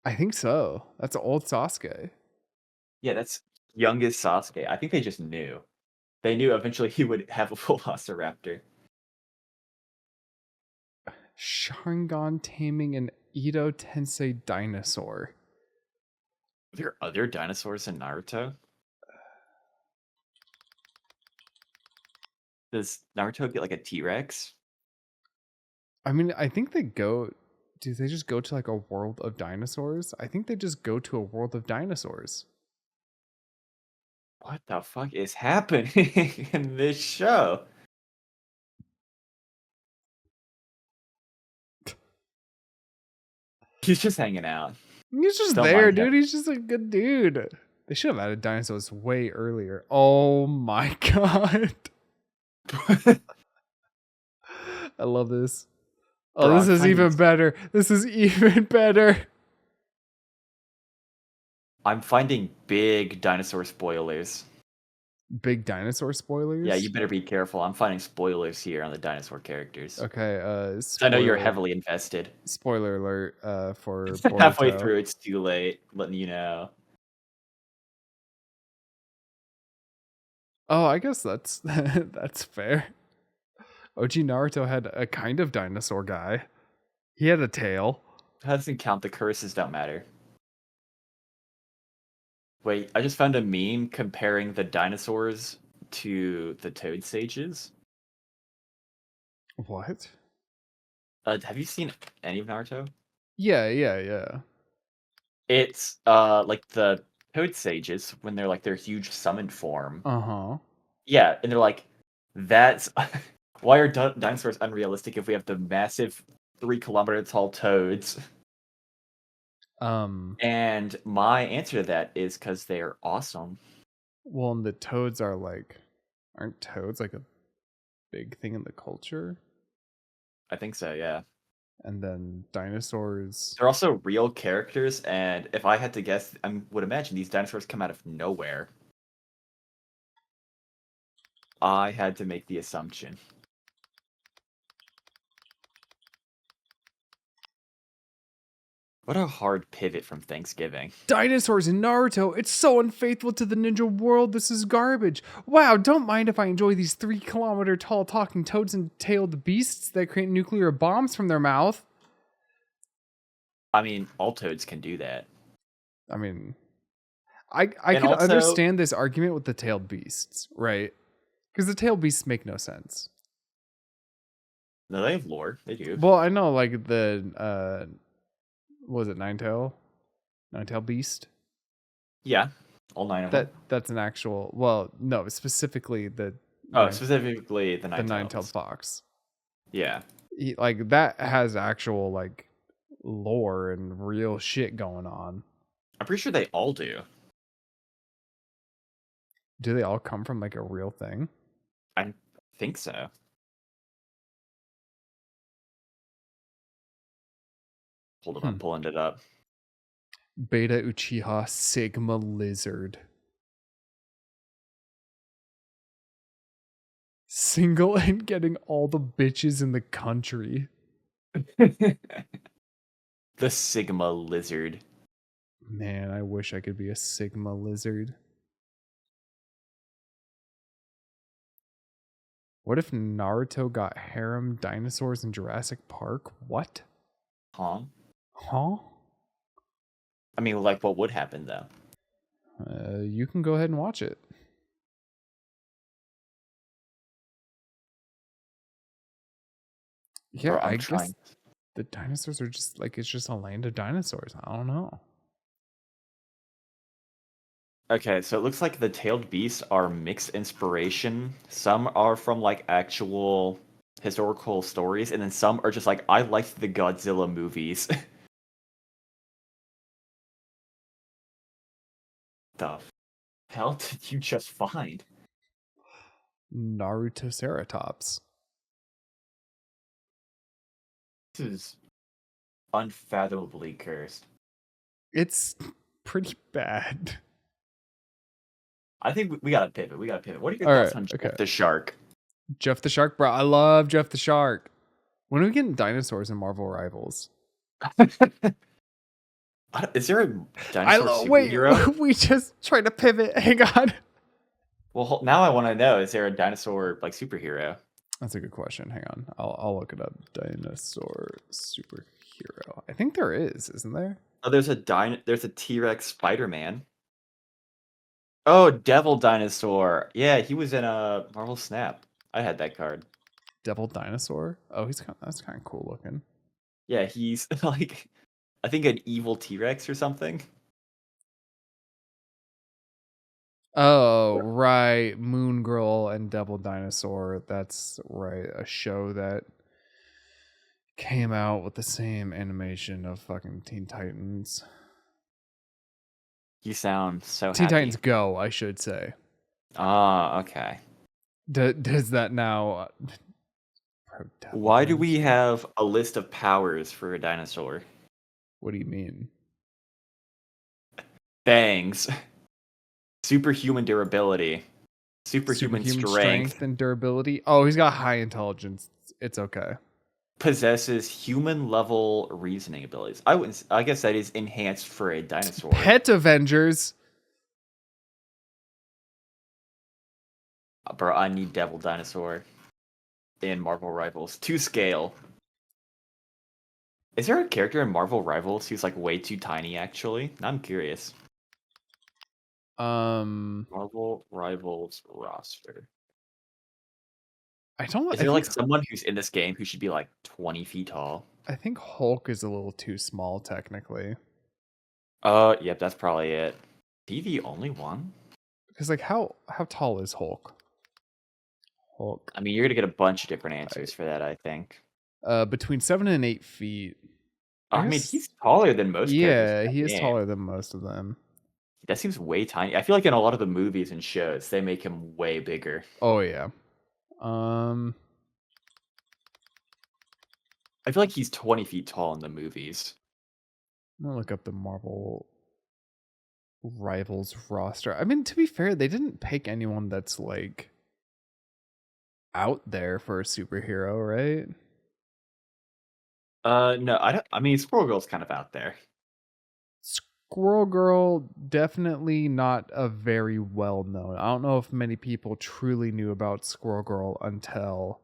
I think so. That's old Sasuke. Yeah, that's youngest Sasuke. I think they just knew. They knew eventually he would have a Velociraptor. Sharingan taming an Edo Tensei dinosaur. Are there other dinosaurs in Naruto? Does Naruto get like a T-Rex? I mean, I think they go. Do they just go to like a world of dinosaurs? I think they just go to a world of dinosaurs. What the fuck is happening in this show? He's just hanging out. He's just Don't there, mind him. dude. He's just a good dude. They should have added dinosaurs way earlier. Oh my god. I love this. Oh, Bro, this I'm is even better. This is even better. finding big dinosaur spoilers. Big dinosaur spoilers? Yeah, you better be careful. I'm finding spoilers here on the dinosaur characters. Okay, I know you're heavily invested. spoiler alert for Halfway Boruto. through, it's too late. Letting you know. Oh, I guess that's that's fair. OG Naruto had a kind of dinosaur guy. He had a tail. That doesn't count. The curses don't matter. Wait, I just found a meme comparing the dinosaurs to the toad sages. What? Have you seen any of Naruto? Yeah. It's like the toad sages when they're like their huge summoned form. Uh-huh. Yeah, and they're like, that's why are dinosaurs unrealistic if we have the massive 3 kilometer tall toads? And my answer to that is because they're awesome. Well, and the toads are like, aren't toads like a big thing in the culture? I think so, yeah. And then dinosaurs. They're also real characters, and if I had to guess, I would imagine these dinosaurs come out of nowhere. I had to make the assumption. What a hard pivot from Thanksgiving. Dinosaurs in Naruto. It's so unfaithful to the ninja world. This is garbage. Wow, don't mind if I enjoy these 3 kilometer tall talking toads and tailed beasts that create nuclear bombs from their mouth. I mean, all toads can do that. I mean, I And could also- understand this argument with the tailed beasts, right? Because the tailed beasts make no sense. No, they have lore. They do. Well, I know, like the what was it, Ninetail beast? Yeah, all 9 of them. That's an actual. Well, no, specifically the Specifically the nine-tailed nine-tailed fox. Yeah. Like that has actual like lore and real shit going on. I'm pretty sure they all do. Do they all come from like a real thing? I think so. Hold on, I'm pulling it up. Beta Uchiha Sigma Lizard. Single and getting all the bitches in the country. The Sigma Lizard. Man, I wish I could be a Sigma Lizard. What if Naruto got harem dinosaurs in Jurassic Park? What? Huh? Huh? I mean, like, what would happen, though? You can go ahead and watch it. Yeah, Bro, I guess the dinosaurs are just like, it's just a land of dinosaurs. I don't know. Okay, so it looks like the tailed beasts are mixed inspiration. Some are from, like, actual historical stories, and then some are just like, I liked the Godzilla movies. The hell did you just find? Naruto Ceratops. This is unfathomably cursed. It's pretty bad. I think we gotta pivot. What are your All thoughts right, on okay. Jeff the Shark? Jeff the Shark, bro. I love Jeff the Shark. When are we getting dinosaurs in Marvel Rivals? Is there a dinosaur superhero? Wait, we just tried to pivot. Hang on. Well, now I want to know: is there a dinosaur like superhero? That's a good question. Hang on, I'll look it up. Dinosaur superhero. I think there is, isn't there? Oh, there's a T-Rex Spider-Man. Oh, Devil Dinosaur. Yeah, he was in a Marvel Snap. I had that card. Devil Dinosaur. Oh, that's kind of cool looking. Yeah, he's like, I think an evil T-Rex or something. Oh, right. Moon Girl and Devil Dinosaur. That's right. A show that came out with the same animation of fucking Teen Titans. You sound so Teen happy. Titans Go, I should say. Ah, okay. Does that now? Why do we have a list of powers for a dinosaur? What do you mean? Bangs. Superhuman durability. Superhuman strength. And durability. Oh, he's got high intelligence. It's okay. Possesses human level reasoning abilities. I guess that is enhanced for a dinosaur. Pet Avengers. Bro, I need Devil Dinosaur in Marvel Rivals to scale. Is there a character in Marvel Rivals who's like way too tiny? Actually, I'm curious. Marvel Rivals roster. I don't. Is there like someone who's in this game who should be like 20 feet tall? I think Hulk is a little too small, technically. Yep, that's probably it. Be the only one? Because like, how tall is Hulk? Hulk. I mean, you're gonna get a bunch of different answers for that, I think. Between 7 and 8 feet. I I mean, guess. he's taller than most characters in Yeah, he that is game. taller than most of them. That seems way tiny. I feel like in a lot of the movies and shows, they make him way bigger. Oh yeah. Um, I feel like he's 20 feet tall in the movies. I'm gonna look up the Marvel Rivals roster. I mean, to be fair, they didn't pick anyone that's like out there for a superhero, right? No, I don't. I mean, Squirrel Girl's kind of out there. Squirrel Girl, definitely not a very well known. I don't know if many people truly knew about Squirrel Girl until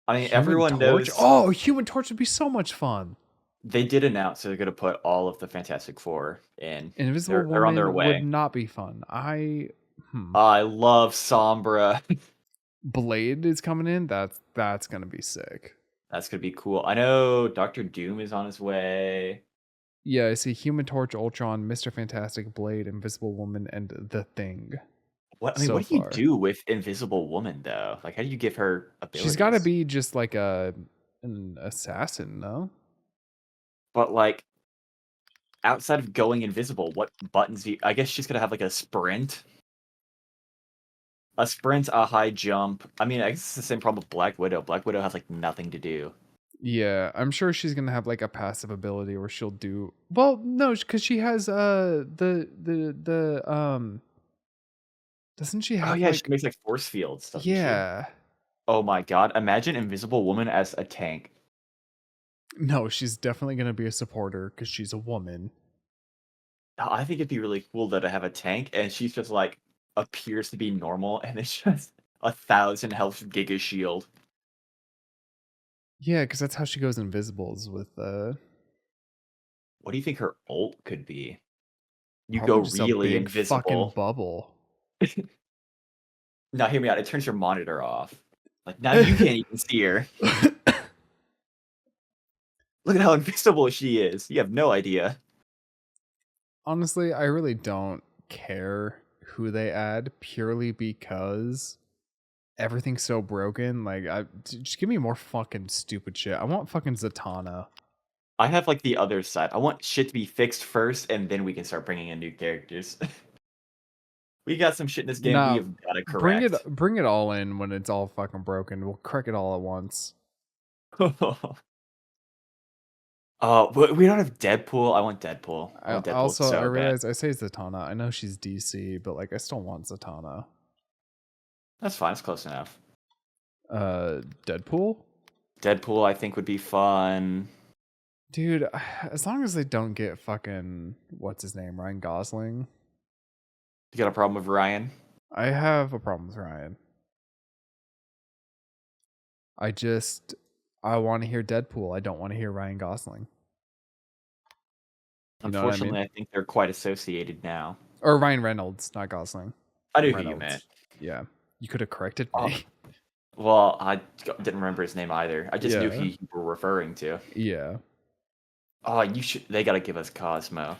I mean, Human everyone Torch. knows Oh, Human Torch would be so much fun. they did announce they're going to put all of the Fantastic Four in. Invisible They're on their Woman would way. not be fun. I love Sombra. Blade is coming in. That's gonna be sick. That's going to be cool. I know Doctor Doom is on his way. Yeah, I see Human Torch, Ultron, Mr. Fantastic, Blade, Invisible Woman, and The Thing. What I mean, So what do you far, do with Invisible Woman though? Like, how do you give her abilities? she's got to be just like an assassin, no? But like, outside of going invisible, what buttons do you? I guess she's gonna have like a sprint, a high jump. I mean, I guess it's the same problem with Black Widow. Black Widow has like nothing to do. Yeah, I'm sure she's gonna have like a passive ability where she'll do well. No, because she has the doesn't she Oh have yeah, she like makes like force fields, doesn't she? yeah? Oh my god, imagine Invisible Woman as a tank. No, she's definitely gonna be a supporter because she's a woman. I think it'd be really cool though to have a tank, and she's just like appears to be normal, and it's just 1,000 health Giga Shield. Yeah, because that's how she goes invisibles with What do you think her ult could be? You go probably just a really big fucking invisible. bubble. Now hear me out. It turns your monitor off. Like now you can't even see her. Look at how invisible she is. You have no idea. Honestly, I really don't care who they add purely because everything's so broken. Like, just give me more fucking stupid shit. I want fucking Zatanna. I have like the other side. I want shit to be fixed first, and then we can start bringing in new characters. We got some shit in this game we Nah, have got to bring correct. bring it all in when it's all fucking broken. We'll correct it all at once. We don't have Deadpool. I want Deadpool. I want Deadpool so I bad. realize I say Zatanna. I know she's DC, but like I still want Zatanna. That's fine. It's close enough. Deadpool? Deadpool, I think, would be fun. Dude, as long as they don't get fucking what's his name, Ryan Gosling. You got a problem with Ryan? I have a problem with Ryan. I want to hear Deadpool. I don't want to hear Ryan Gosling. You know what Unfortunately, I mean? I think they're quite associated now. Or Ryan Reynolds, not Gosling. I knew who Reynolds. you meant. Yeah, you could have corrected Oh, me. well, I didn't remember his name either. I just knew who Yeah. you were referring to. Yeah. Oh, you should. They gotta give us Cosmo.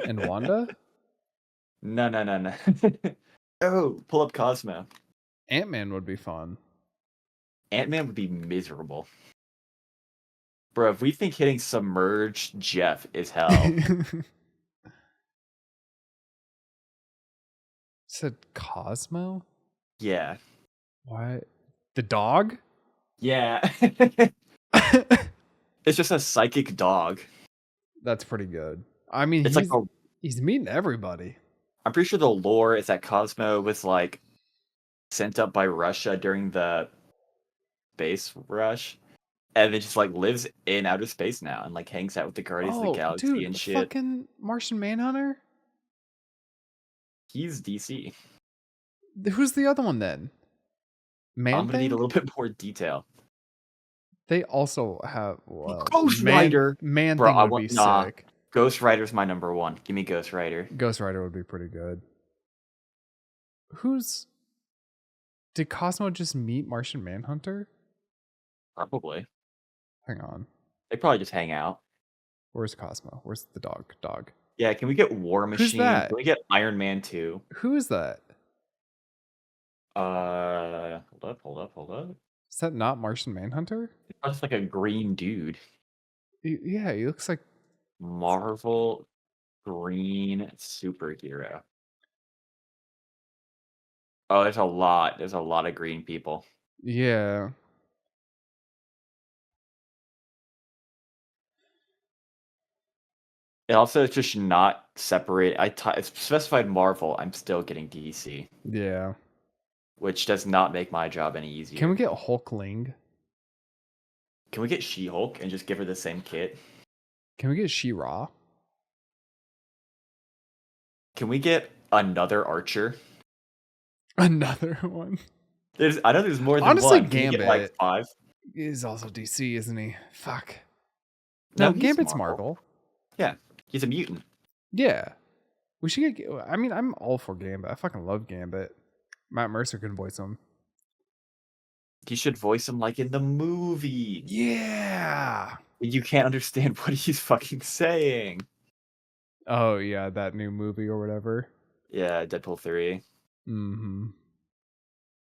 And Wanda? No. Oh, pull up Cosmo. Ant-Man would be fun. Ant-Man would be miserable. Bro, if we think hitting Submerged Jeff is hell. Said Cosmo? Yeah. What? The dog? Yeah. It's just a psychic dog. That's pretty good. I mean, It's like he's meeting everybody. I'm pretty sure the lore is that Cosmo was like sent up by Russia during the space rush, and then just like lives in outer space now and like hangs out with the Guardians of the Galaxy dude, and shit. fucking Martian Manhunter? He's DC. Who's the other one then? I'm gonna need a little bit more detail. They also have Ghost Rider. Man Bro, Thing would be sick. Ghost Rider's my number one. Give me Ghost Rider. Ghost Rider would be pretty good. Did Cosmo just meet Martian Manhunter? Probably. Hang on. They probably just hang out. Where's Cosmo? Where's the dog? Yeah, can we get War Machine? Who's that? Can we get Iron Man 2? Who is that? Hold up. Is that not Martian Manhunter? It's just like a green dude. Yeah, he looks like. Marvel green superhero. Oh, there's a lot. There's a lot of green people. Yeah. It also is just not separate. It's specified Marvel. I'm still getting DC, Yeah. which does not make my job any Can easier. we get Hulkling? Can we get She-Hulk and just give her the same kit? Can we get She-Ra? Can we get another Archer? Another one. I know there's more than Honestly, one. Can we get like Gambit 5? is also DC, isn't he? Fuck. No, No, he's Gambit's Marvel. Marvel. Yeah, he's a mutant. Yeah. We should get. I mean, I'm all for Gambit. I fucking love Gambit. Matt Mercer can voice him. He should voice him like in the movie. Yeah. You can't understand what he's fucking saying. Oh yeah, that new movie or whatever. Yeah, Deadpool 3. Mm-hmm.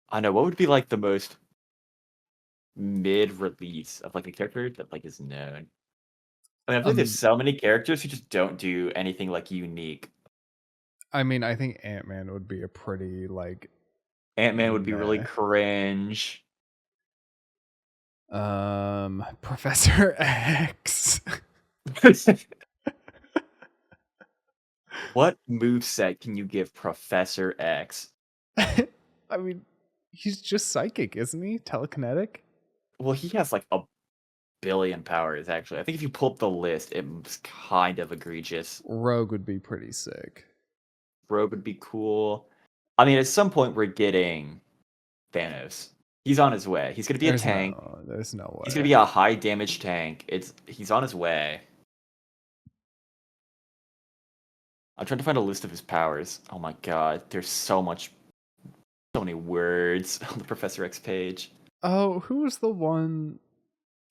I know, what would be like the most mid-release of like a character that like is known? I mean, I feel like there's so many characters who just don't do anything like unique. I mean, I think Ant-Man would be a pretty like. Ant-Man would be really Meh. cringe. Professor X. What moveset can you give Professor X? I mean, he's just psychic, isn't he? Telekinetic. Well, he has like a billion powers, actually. I think if you pull up the list, it's kind of egregious. Rogue would be pretty sick. Rogue would be cool. I mean, at some point, we're getting Thanos. He's on his way. He's gonna be a tank. There's no way. He's gonna be a high damage tank. He's on his way. I'm trying to find a list of his powers. Oh my god, there's so many words on the Professor X page. Oh, who was the one?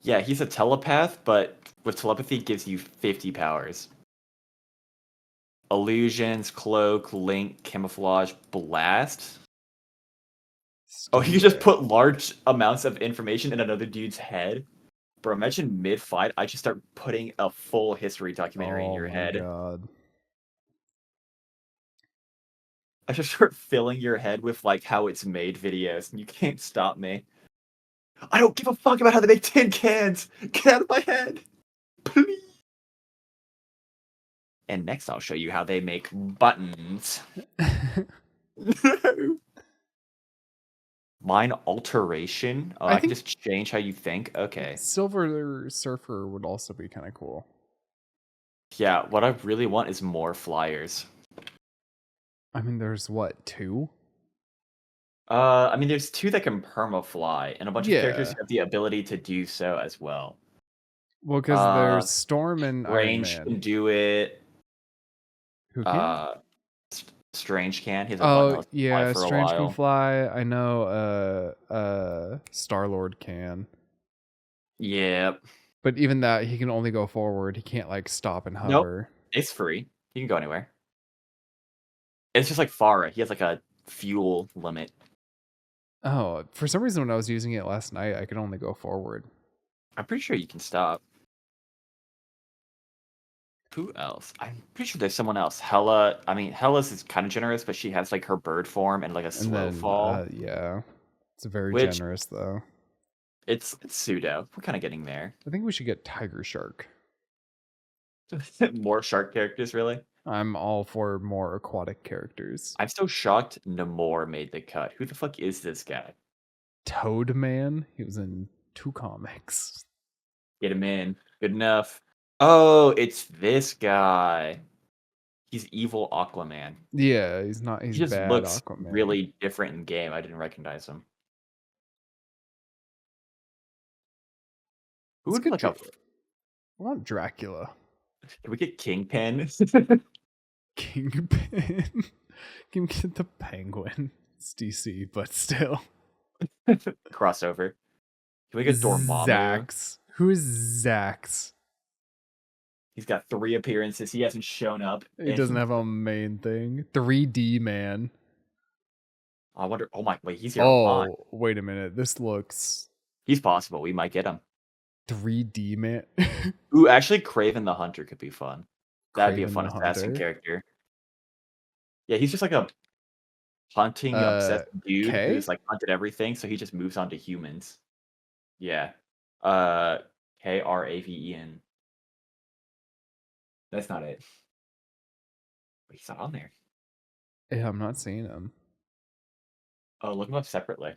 Yeah, he's a telepath, but with telepathy gives you 50 powers. Illusions, cloak, link, camouflage, blast. Oh, you just put large amounts of information in another dude's head? Bro, imagine mid-fight, I just start putting a full history documentary in your head. Oh my god. I just start filling your head with, like, how it's made videos, and you can't stop me. I don't give a fuck about how they make tin cans! Get out of my head! Please! And next I'll show you how they make buttons. No! Mind alteration? Oh, I can just change how you think? Okay. Silver Surfer would also be kind of cool. Yeah, what I really want is more flyers. I mean, there's what, 2? I mean, there's 2 that can perma-fly, and a bunch of characters who have the ability to do so as well. Well, because there's Storm and Strange Iron Man. can do it. Who can? Strange can. He has a button that lets him fly for Strange a while. can fly. I know. Star-Lord can. Yep. But even that, he can only go forward. He can't like stop and hover. Nope. It's free. He can go anywhere. It's just like Farah. He has like a fuel limit. Oh, for some reason when I was using it last night, I could only go forward. I'm pretty sure you can stop. Who else? I'm pretty sure there's someone else. Hela. I mean, Hela's is kind of generous, but she has like her bird form and like a slow fall. Yeah, it's very generous though. It's pseudo. We're kind of getting there. I think we should get Tiger Shark. More shark characters, really? I'm all for more aquatic characters. I'm still shocked Namor made the cut. Who the fuck is this guy? Toad Man. He was in 2 comics. Get him in. Good enough. Oh, it's this guy. He's evil Aquaman. Yeah, he's not. He's he just bad looks Aquaman. Really different in game. I didn't recognize him. Who would like I want Dracula. Can we get Kingpin? Kingpin. Can we get the Penguin? It's DC, but still. Crossover. Can we get Dormammu? Zax. Who is Zax? He's got 3 appearances. He hasn't shown up. He doesn't have a main thing. 3D man. I wonder. Oh my! Wait, he's here. Oh, wait a minute. This looks He's possible. We might get him. 3D man. Ooh, actually, Craven the Hunter could be fun. That'd be a Craven fun the assassin Hunter. character. Yeah, he's just like a hunting obsessed dude K? who's like hunted everything, so he just moves on to humans. Yeah. Kraven. That's not it. He's not on there. Yeah, I'm not seeing him. Oh, look him up separately.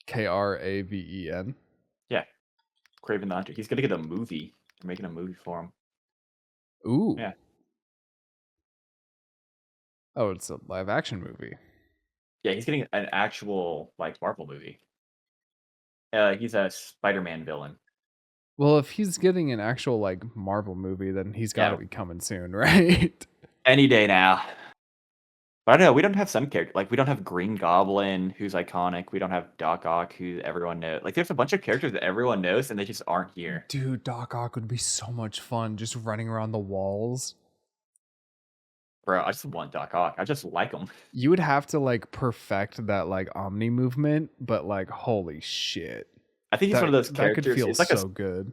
Kraven. Yeah, Craven the Hunter. He's gonna get a movie. They're making a movie for him. Ooh. Yeah. Oh, it's a live action movie. Yeah, he's getting an actual like Marvel movie. He's a Spider-Man villain. Well, if he's getting an actual like Marvel movie, then he's got to Yeah, be coming soon, right? any day now. But I don't know. We don't have some character like we don't have Green Goblin, who's iconic. We don't have Doc Ock, who everyone knows. Like, there's a bunch of characters that everyone knows, and they just aren't here. Dude, Doc Ock would be so much fun just running around the walls. Bro, I just want Doc Ock. I just like him. You would have to like perfect that like Omni movement, but like holy shit. I think he's one of those That could characters. feel It's like so good.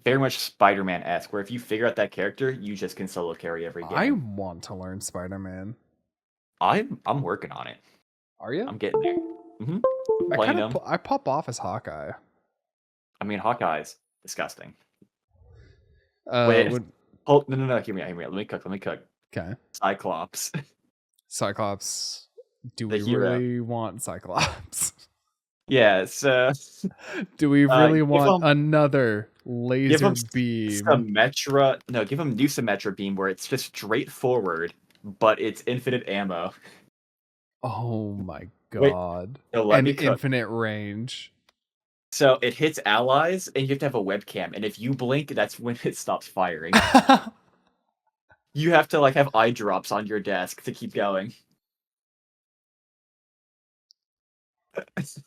very much Spider-Man-esque, where if you figure out that character, you just can solo carry every I game. want to learn Spider-Man. I'm working on it. Are you? I'm getting there. Playing him. I pop off as Hawkeye. I mean, Hawkeye's disgusting. Would, No. Hear me out. Let me cook. okay. Cyclops. Cyclops. Do The we hero. really want Cyclops? Yeah, so Do we really want him, another give laser him beam? give him new Symmetra beam where it's just straightforward, but it's infinite ammo. Oh my Wait, god. no, let And me cook. infinite range. So it hits allies, and you have to have a webcam, and if you blink, that's when it stops firing. You have to like have eye drops on your desk to keep going.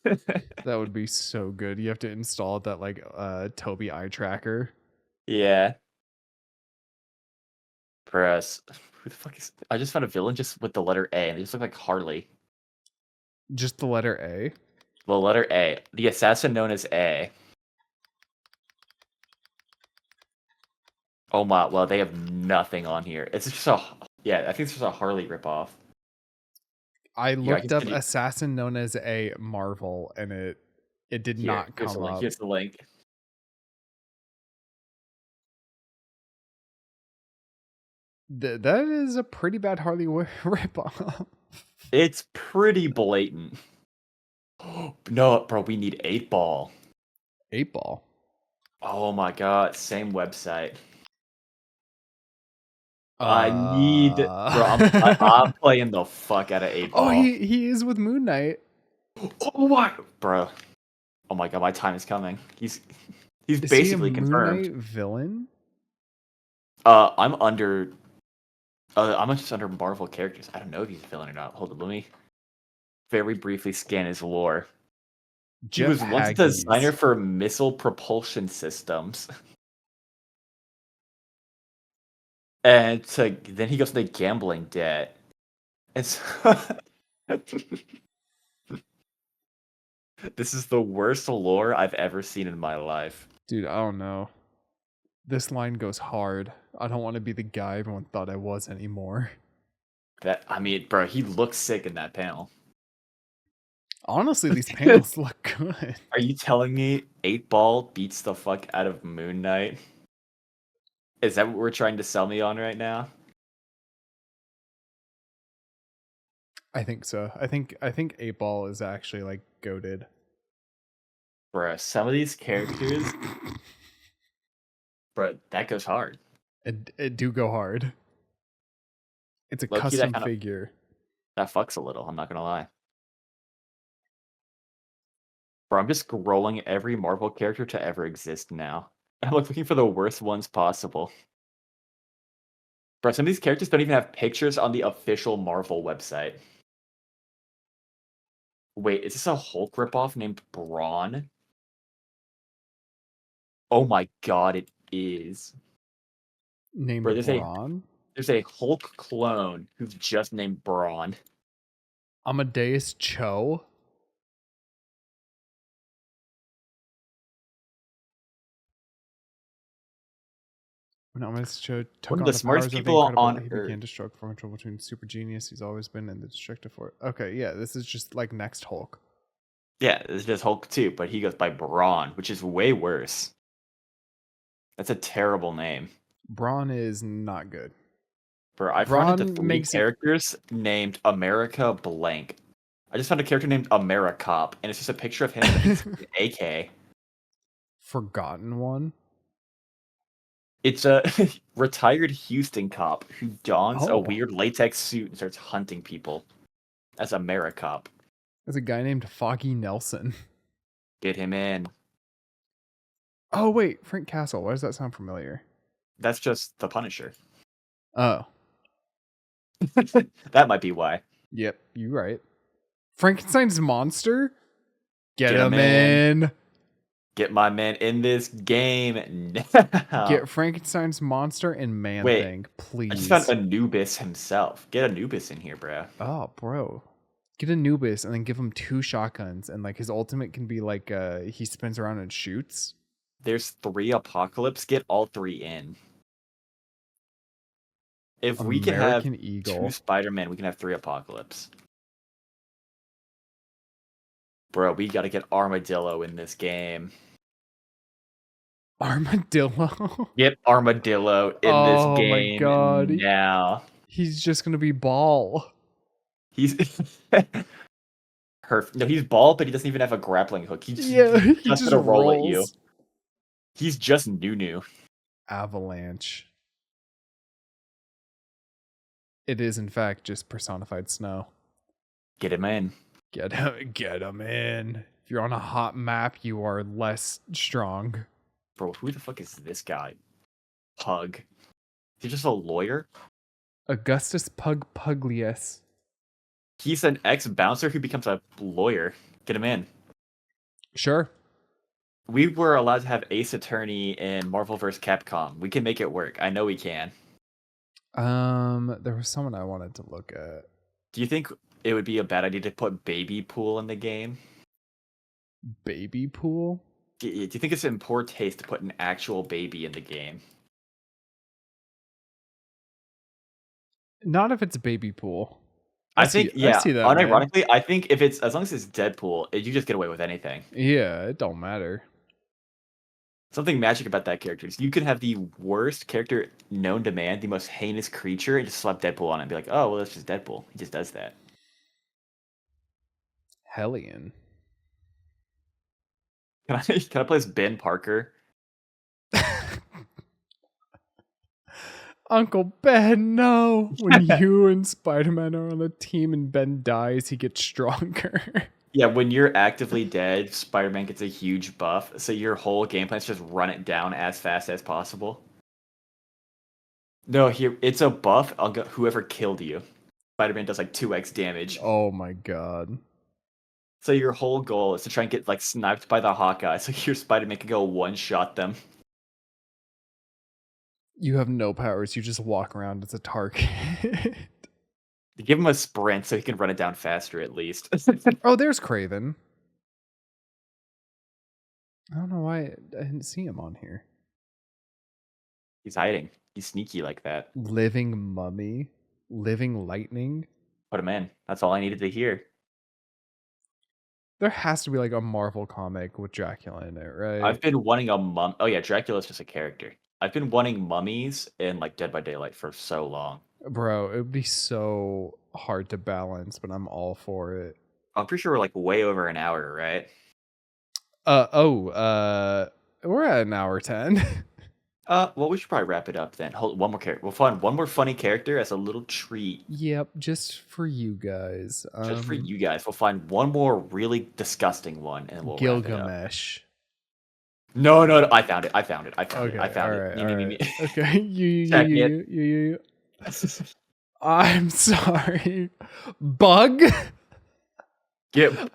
That would be so good. You have to install that like Toby eye tracker. Yeah. Press. Who the fuck is? I just found a villain just with the letter A, and they just look like Harley. Just the letter A. The letter A. The assassin known as A. Oh my! Well, they have nothing on here. It's just a I think it's just a Harley ripoff. I looked up you, assassin known as a Marvel, and it did not come up. Here's the link. That is a pretty bad Harley ripoff. It's pretty blatant. No, bro, we need 8-Ball. 8-Ball. Oh my god, same website. I need, bro. I'm playing the fuck out of 8-Ball. Oh, he is with Moon Knight. Oh my, bro. Oh my god, my time is coming. He's is basically he a confirmed. Moon Knight villain. I'm just under Marvel characters. I don't know if he's a villain or not. Hold on, let me very briefly scan his lore. He was once a designer for missile propulsion systems. And then he goes into gambling debt. And so this is the worst lore I've ever seen in my life. Dude, I don't know. This line goes hard. I don't want to be the guy everyone thought I was anymore. Bro, he looks sick in that panel. Honestly, these panels look good. Are you telling me 8-Ball beats the fuck out of Moon Knight? Is that what we're trying to sell me on right now? I think so. I think 8-Ball is actually like goated. Bruh, some of these characters, bro, that goes hard. It do go hard. It's a Low-key, custom figure. That fucks a little, I'm not gonna lie. Bro, I'm just scrolling every Marvel character to ever exist now. I'm looking for the worst ones possible. Bro, some of these characters don't even have pictures on the official Marvel website. Wait, is this a Hulk ripoff named Brawn? Oh my god, it is. Named Bro, Brawn? There's a Hulk clone who's just named Brawn. Amadeus Cho? When Almas took One of on the the smartest powers of the people Incredible, on he Earth. began to struggle for control between super genius. He's always been in the destructive force. Okay, yeah, this is just like next Hulk. Yeah, it's just Hulk too, but he goes by Brawn, which is way worse. That's a terrible name. Brawn is not good. Bro, I've run into Brawn 3 makes it characters named America Blank. I just found a character named Americop, and it's just a picture of him and he's an AK. forgotten one. It's a retired Houston cop who dons a Oh, weird latex suit and starts hunting people as Americop. there's a guy named Foggy Nelson. Get him in. Oh wait, Frank Castle. Why does that sound familiar? That's just the Punisher. Oh, That might be why. yep, you right. Frankenstein's monster. Get Get him 'em in. in. Get my man in this game now. Get Frankenstein's monster and Man Wait, Thing, I please. just found Anubis himself. Get Anubis in here, bro. Oh, bro. Get Anubis and then give him 2 shotguns, and like his ultimate can be like he spins around and shoots. There's 3 Apocalypse. Get all 3 in. If we can have American 2 Eagle. Spider-Man, we can have 3 Apocalypse. Bro, we gotta get Armadillo in this game. Armadillo. Get Armadillo in Oh this my game God. now. He's just gonna be Ball. He's no, he's bald, but he doesn't even have a grappling hook. He He just just gonna roll at you. rolls. He's just Nunu. Avalanche. It is in fact just personified snow. Get him in. Get him in. If you're on a hot map, you are less strong. Bro, who the fuck is this guy? Pug. Is he just a lawyer? Augustus Pugliese. He's an ex-bouncer who becomes a lawyer. Get him in. Sure. We were allowed to have Ace Attorney in Marvel vs. Capcom. We can make it work. I know we can. There was someone I wanted to look at. Do you think it would be a bad idea to put Baby Pool in the game? Baby Pool? Do you think it's in poor taste to put an actual baby in the game? Not if it's Baby Pool. I think, I see that, man. unironically, I think if it's, as long as it's Deadpool, you just get away with anything. Yeah, it don't matter. Something magic about that character is you could have the worst character known to man, the most heinous creature, and just slap Deadpool on it and be like, oh, well, that's just Deadpool. He just does that. Hellion. Can I play as Ben Parker? Uncle Ben, no. When you and Spider-Man are on a team and Ben dies, he gets stronger. Yeah, when you're actively dead, Spider-Man gets a huge buff, so your whole game plan is just run it down as fast as possible. No, here it's a buff on whoever killed you. Spider-Man does like 2x damage. Oh my God. So your whole goal is to try and get like sniped by the Hawkeye, so your Spider-Man can go one-shot them. You have no powers. You just walk around as a target. Give him a sprint so he can run it down faster at least. Oh, there's Craven. I don't know why I didn't see him on here. He's hiding. He's sneaky like that. Living Mummy. Living Lightning. Put him in. That's all I needed to hear. There has to be like a Marvel comic with Dracula in it, right? I've been wanting a mum. Oh yeah, Dracula's just a character. I've been wanting mummies in like Dead by Daylight for so long. Bro, it would be so hard to balance, but I'm all for it. I'm pretty sure we're like way over an hour, right? We're at an hour 10. Well, we should probably wrap it up then. Hold one more character. We'll find one more funny character as a little treat. Yep, just for you guys. Just for you guys. We'll find one more really disgusting one, and we'll wrap it up. Gilgamesh. No, I found it. I found it. Okay, I found alright, it. Me. Okay, you. I'm sorry. Bug?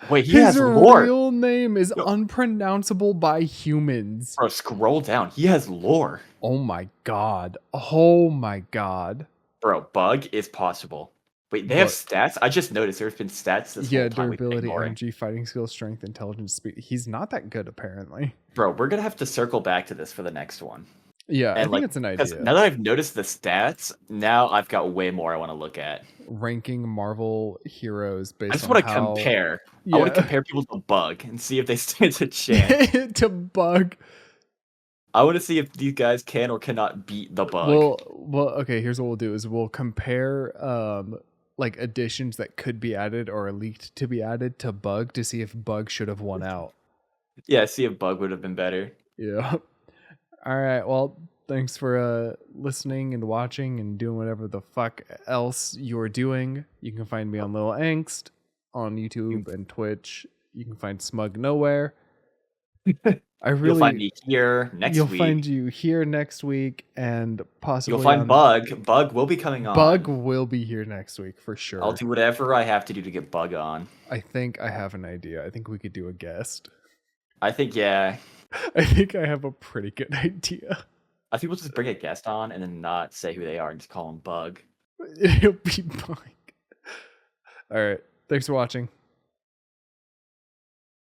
Wait, he His has lore. real name is unpronounceable by humans. Bro, scroll down. He has lore. Oh my god. Oh my god. Bro, Bug is possible. Wait, they have stats? I just noticed there's been stats this whole time. Durability, energy, fighting skill, strength, intelligence, speed. He's not that good, apparently. Bro, we're gonna have to circle back to this for the next one. Yeah, I And think like, it's an because idea. now that I've noticed the stats, now I've got way more I want to look at. Ranking Marvel heroes I based just on want to how. compare. I want to Yeah. compare people to Bug and see if they stand a chance. To Bug. I want to see if these guys can or cannot beat the Bug. Well, okay, here's what we'll do is we'll compare like additions that could be added or are leaked to be added to Bug to see if Bug should have won out. Yeah, see if Bug would have been better. Yeah. All right. Well, thanks for listening and watching and doing whatever the fuck else you're doing. You can find me on Little Angst on YouTube and Twitch. You can find Smug nowhere. You'll find me here next You'll week. find you here next week and possibly You'll find on Bug. Bug will be coming on. Bug will be here next week for sure. I'll do whatever I have to do to get Bug on. I think I have an idea. I think we could do a guest. I think, yeah. I think I have a pretty good idea. I think we'll just bring a guest on and then not say who they are and just call them Bug. It'll be Bug. All right. Thanks for watching.